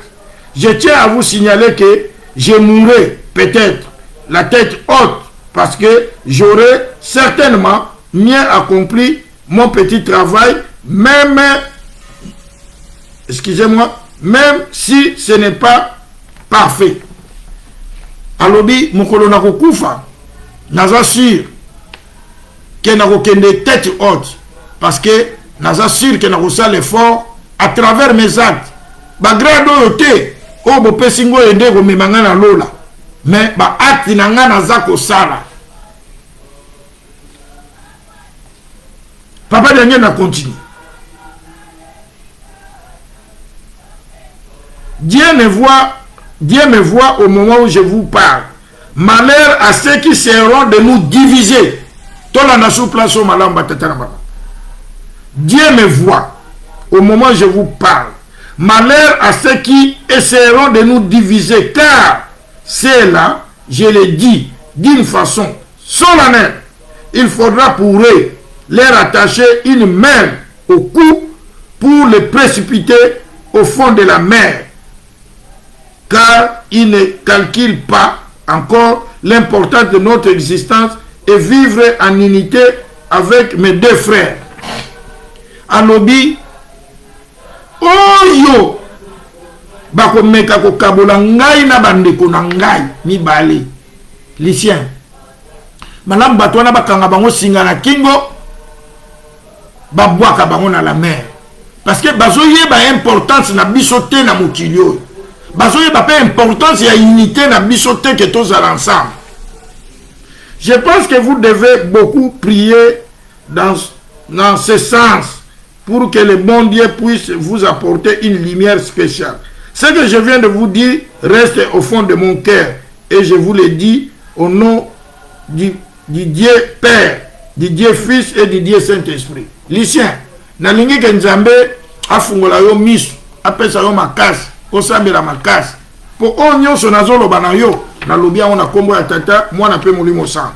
Je tiens à vous signaler que je mourrai peut-être la tête haute parce que j'aurai certainement bien accompli mon petit travail, même, excusez-moi, même si ce n'est pas parfait. Alobi mokolo na kokufa naza sûr que na kokende tête haute parce que naza sûr que na kosala l'effort à travers mes actes bagrade oyo te oyo bopesi ngo ende komema nga na lola mais ba acte na nga naza kosala. Papa Daniel na continue. Dieu me voit au moment où je vous parle. Malheur à ceux qui seront de nous diviser. Dieu me voit au moment où je vous parle. Malheur à ceux qui essaieront de nous diviser, car c'est là, je le dis d'une façon solennelle, il faudra pour eux leur attacher une main au cou pour les précipiter au fond de la mer. Car ils ne calculent pas encore l'importance de notre existence et vivre en unité avec mes deux frères. Alobi, oyo, bako meka ko kabola ngai na bandeko na ngai mibale. Lucien, malam batwana bakanga bango singa na kingo, babwaka bango na la mer. Parce que bazoye ba importance na bisote na mokilio. Bazoye ba pe importance et unité na bisote que tous à l'ensemble. Je pense que vous devez beaucoup prier dans ce sens pour que le bon Dieu puisse vous apporter une lumière spéciale. Ce que je viens de vous dire reste au fond de mon cœur et je vous le dis au nom du Dieu Père, du Dieu Fils et du Dieu Saint-Esprit. Lucien, nalingi ke Nzambe afungola yo miso, apesa yo makasi, osambela makasi. Po onyo sonazolo bana yo, na lobia on a kombo ya tata, moi na pe molimo sang.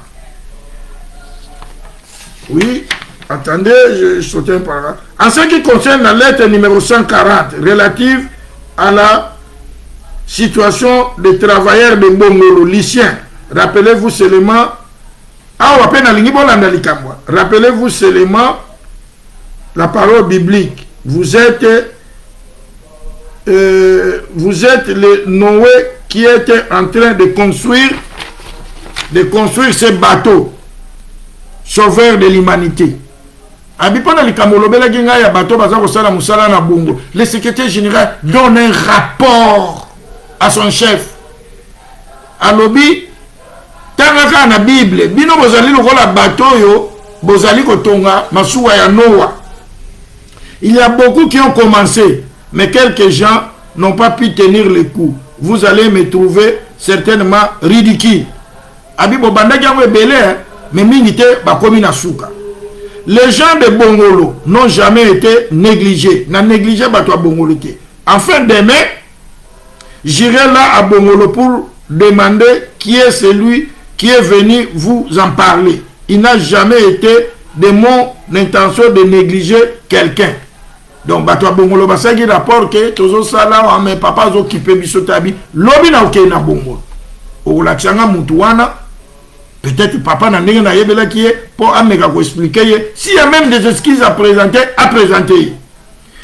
Oui, attendez, je saute un par là. En ce qui concerne la lettre numéro 140, relative à la situation des travailleurs de Bongolo, Lucien, rappelez-vous seulement, rappelez-vous seulement la parole biblique. Vous êtes le Noé qui était en train de construire ce bateau sauveur de l'humanité. Le secrétaire général donne un rapport à son chef. Alobi, tant tanga na Bible bino bozali lokola bateau yo bozali kotonga masuwa ya Noah. Il y a beaucoup qui ont commencé, mais quelques gens n'ont pas pu tenir le coup. Vous allez me trouver certainement ridicule. Abibo bandaki yango ebele, mais mingite bakomi na suka. Les gens de Bongolo n'ont jamais été négligés. Na négligé bato a Bongolo te. En fin de mai, j'irai là à Bongolo pour demander qui est celui qui est venu vous en parler. Il n'a jamais été de mon intention de négliger quelqu'un. Donc, bato Bongolo basaki rapport que tozo sala wa mes papas occupé bisotabi lobi na oké na Bongolo. O la tsanga mutuana peut-être papa na ndenge na yebela qui est pour ameka ko expliquer s'il y a même des excuses à présenter.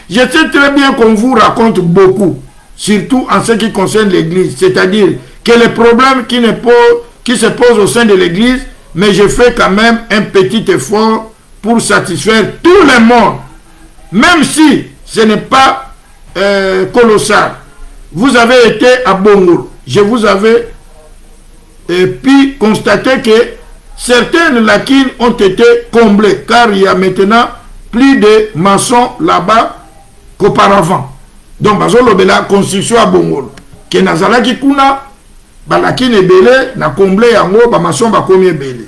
Je sais très bien qu'on vous raconte beaucoup, surtout en ce qui concerne l'église, c'est-à-dire que les problèmes qui se posent au sein de l'église, mais je fais quand même un petit effort pour satisfaire tout le monde. Même si ce n'est pas colossal. Vous avez été à Bongolo. Je vous avais pu constater que certaines lacunes ont été comblées. Car il y a maintenant plus de maçons là-bas qu'auparavant. Donc, la construction à Bongolo. Que Nazalaki Kuna, balakine belé, na comblé yango, ba maçon ba komi belé.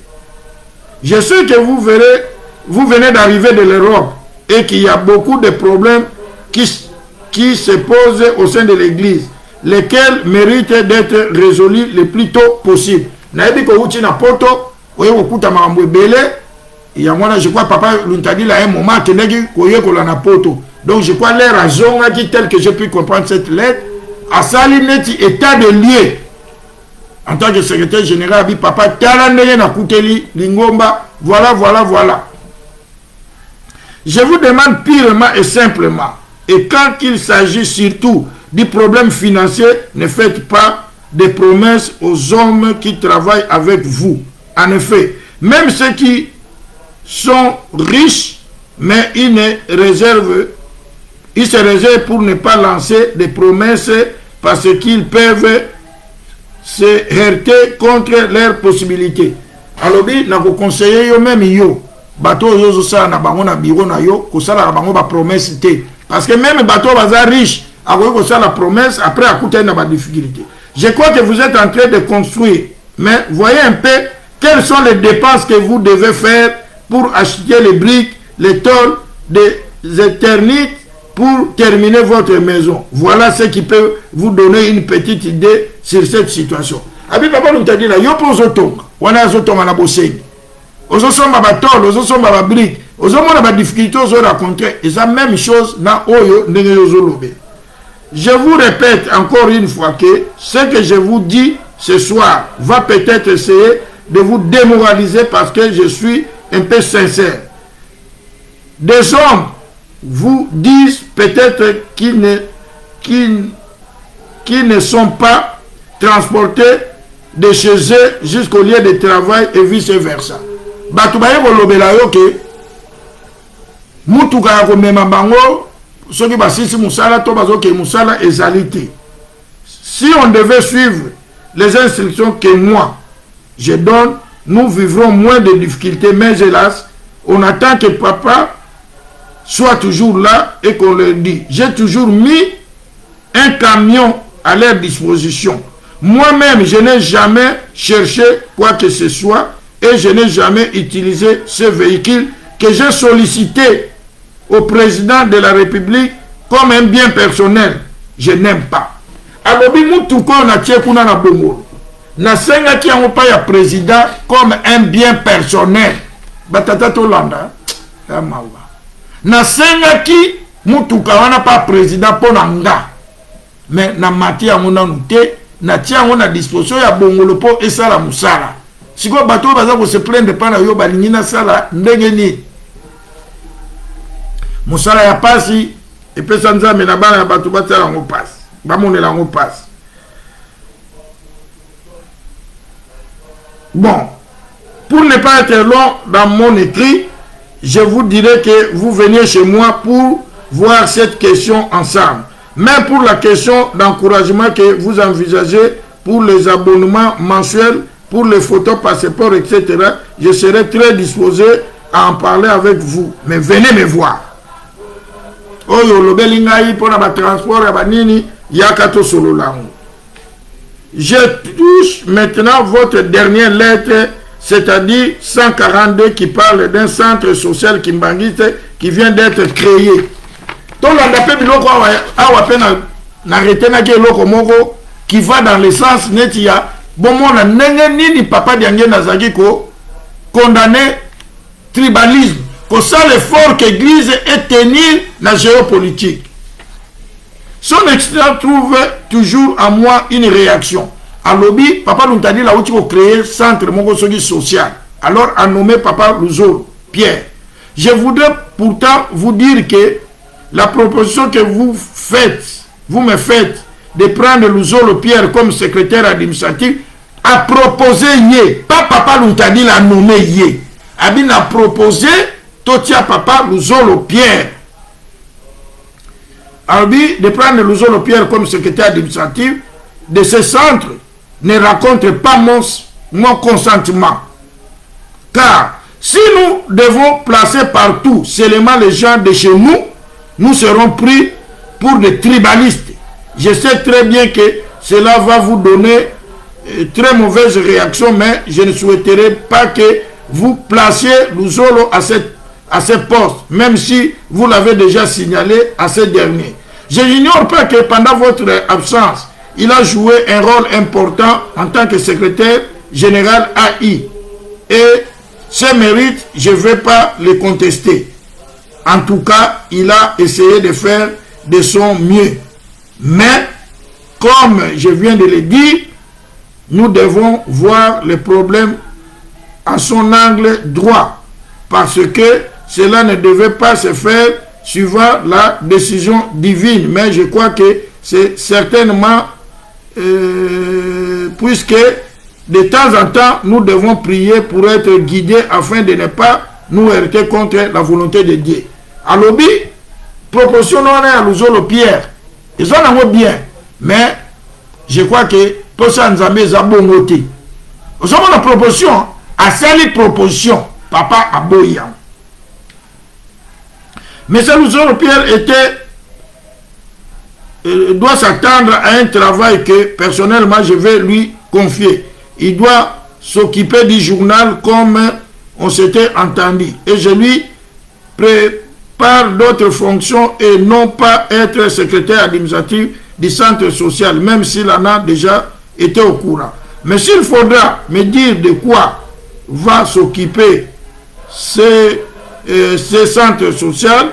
Je sais que vous venez d'arriver de l'Europe et qu'il y a beaucoup de problèmes qui se posent au sein de l'église, lesquels méritent d'être résolus le plus tôt possible. Naebi ko uti na poto, oye okuta makambo belé, il y a moi je crois papa luntadi la un moment que negi koye ko la na poto. Donc je crois les raisons qui tel que j'ai pu comprendre cette lettre, à Salineti état de lieu. En tant que secrétaire général, bi papa talandeye na kuteli lingomba, voilà. Je vous demande purement et simplement, et quand il s'agit surtout du problème financier, ne faites pas des promesses aux hommes qui travaillent avec vous. En effet, même ceux qui sont riches, mais ils se réservent pour ne pas lancer des promesses parce qu'ils peuvent se heurter contre leurs possibilités. Alors, je vous conseille même yo. Bateau yo ça na bango na biro na yo ko sala bango ba promesse té parce que même bateau baza riche a ko sala la promesse après à coûter na ba difficulté. Je crois que vous êtes en train de construire, mais voyez un peu quelles sont les dépenses que vous devez faire pour acheter les briques, les tôles, des éternites pour terminer votre maison. Voilà ce qui peut vous donner une petite idée sur cette situation. Abi papa nous t'a dit là yo pour zotonga, wana zotonga na bosengi. Ozosomba batol, ozosomba ba brique, ozomona ba difficulté ozo rencontrer, et ça même chose na oyo ndenge yozolobe. Je vous répète encore une fois que ce que je vous dis ce soir va peut-être essayer de vous démoraliser parce que je suis un peu sincère. Des hommes vous disent peut-être qu'ils ne sont pas transportés de chez eux jusqu'au lieu de travail et vice-versa. Batu baye kolobela yo ke mutuka ya komema bango soki basisi musala to bazoke musala ezalité. Si on devait suivre les instructions que moi je donne, nous vivrons moins de difficultés, mais hélas, on attend que papa soit toujours là et qu'on leur dit. J'ai toujours mis un camion à leur disposition. Moi-même, je n'ai jamais cherché quoi que ce soit et je n'ai jamais utilisé ce véhicule que j'ai sollicité au président de la République comme un bien personnel. Je n'aime pas. Alors, on a tiré kuna na Bongolo. Na senga qui a pas ya président comme un bien personnel. Batata Tolanda. Na senga qui mutuka wana pas président pour nga. Mais na mati ya mona nute na tia on disposition ya Bongolo po esala musala. Siko bato baza ko se plaindre pa na yo balingi na sala ndenge ni. Musala ya pasi et pesa nzambe na bana bato batala ngo pasi. Ba monela ngo pasi. Bon, pour ne pas être long dans mon écrit, je vous dirai que vous veniez chez moi pour voir cette question ensemble. Mais pour la question d'encouragement que vous envisagez pour les abonnements mensuels pour les photos, passeports, etc. Je serai très disposé à en parler avec vous. Mais venez me voir. Oyo lobelingai pour la transport à banini yakato solo lango. Je touche maintenant votre dernière lettre, c'est-à-dire 142 qui parle d'un centre social kimbangiste qui vient d'être créé. Tout le monde biloko awape na retena ke loko moko qui va dans le sens netia bon mona nenge nini papa diange nazaki ko condamné tribalisme pour ça l'effort que l'église est tenue dans la géopolitique. Son extérieur trouve toujours en moi une réaction. À lobby, papa nous a dit là où tu vas créer centre social. Alors a nommé papa Luzolo Pierre. Je voudrais pourtant vous dire que la proposition que vous me faites de prendre Luzolo Pierre comme secrétaire administratif, a proposé Yé. Pas papa nous a dit la nommé Yé. Abin a proposé Totia papa Luzolo Pierre. Albi de prendre Luzolo Pierre comme secrétaire administratif de ce centre ne raconte pas mon consentement. Car si nous devons placer partout seulement les gens de chez nous, nous serons pris pour des tribalistes. Je sais très bien que cela va vous donner très mauvaise réaction, mais je ne souhaiterais pas que vous placiez Luzolo à ce poste, même si vous l'avez déjà signalé à ce dernier. Je n'ignore pas que pendant votre absence, il a joué un rôle important en tant que secrétaire général AI. Et ses mérites, je ne vais pas les contester. En tout cas, il a essayé de faire de son mieux. Mais, comme je viens de le dire, nous devons voir les problèmes à son angle droit. Parce que cela ne devait pas se faire suivant la décision divine. Mais je crois que c'est certainement, puisque de temps en temps, nous devons prier pour être guidés afin de ne pas nous heurter contre la volonté de Dieu. À l'objet, proportionnons à Luzolo Pierre. Ils ont bien. Mais je crois que tout ça nous a mis à bon côté. Nous avons la proposition, à cette proposition, papa Aboyan. Mais ce Luzolo Pierre doit s'attendre à un travail que personnellement je vais lui confier. Il doit s'occuper du journal comme on s'était entendu. Et je lui prépare d'autres fonctions et non pas être secrétaire administratif du centre social, même s'il en a déjà été au courant. Mais s'il faudra me dire de quoi va s'occuper ce centre social,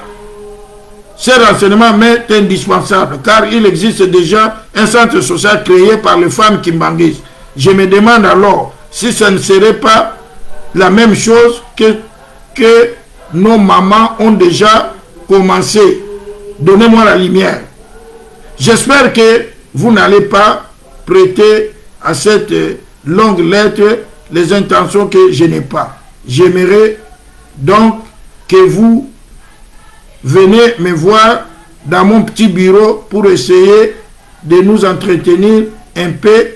ces renseignements m'est indispensable, car il existe déjà un centre social créé par les femmes kimbanguises. Je me demande alors si ce ne serait pas la même chose que nos mamans ont déjà commencé. Donnez-moi la lumière. J'espère que vous n'allez pas prêter à cette longue lettre les intentions que je n'ai pas. J'aimerais donc que vous venez me voir dans mon petit bureau pour essayer de nous entretenir un peu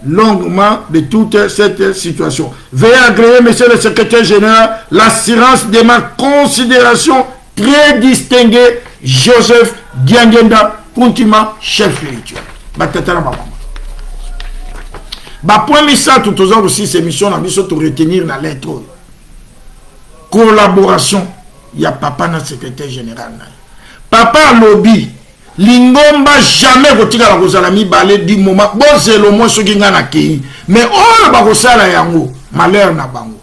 longuement de toute cette situation. Veuillez agréer, monsieur le secrétaire général, l'assurance de ma considération très distinguée, Joseph Diangenda Kuntima, chef spirituel. Point misa tout aussi ces missions na biso to retenir la lettre. Collaboration, il y a papa na secrétaire général. Papa lobby Lingomba jamais kotika la kozala mibale du moment bon c'est le moins ce qui ngana ki mais oh ba kosala yango malheur na bango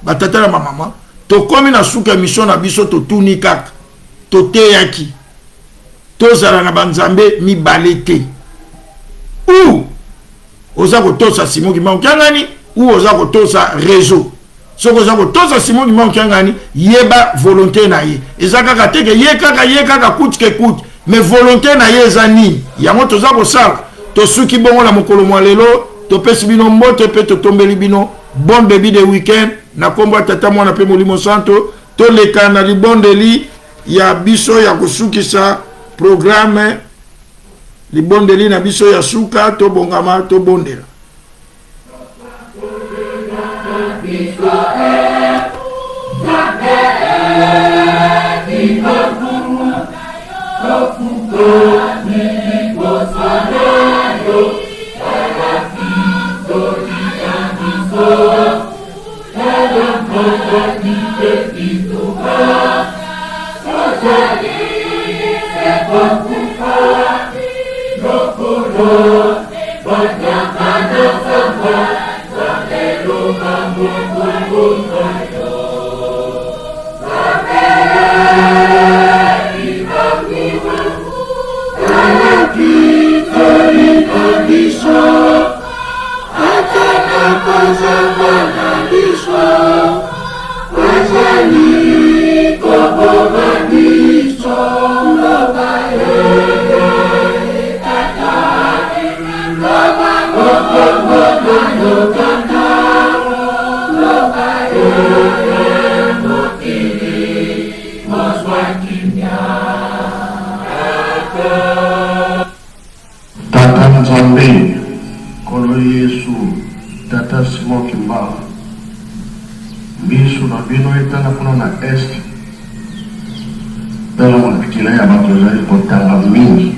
batata na maman to komi na suka mission na biso to tuni kaka to teyaki to zala na banzambe mibale te ou oza ko tosa Simon ki ma ngani ou oza ko tosa réseau soko oza ko tosa Simon ki ma ngani yeba volonté na ye ezaka ka teke ye kaka coûte que coûte. Mais volonté na yezani yango toza ko sala to suki bongo la mokolo mwa lelo to pesi bino mbote pe to tombeli bino bon début de week-end na kombo tata mwana pe molimo santo to leka na libondeli ya biso ya kosukisa programme libondeli na biso ya suka to bongama to bondela Nzambe kolo Yesu tata Simon Kimba biso na bino etana kuna na est tala mapikila ya bato ezali kotanga mingi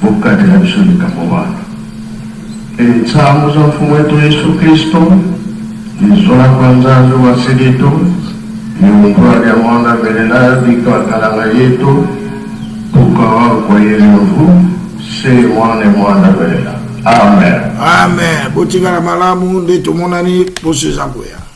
pokatela biso likambo wana nzambo za mfumu wetu Yesu Kristo lizola kwa nzambe wa sedeto liungwa lya mwana velela bikawakalanga yetu kukawa kwa yeyovu Amen. Amen. Botikala malamu nde tomonani poseza koya.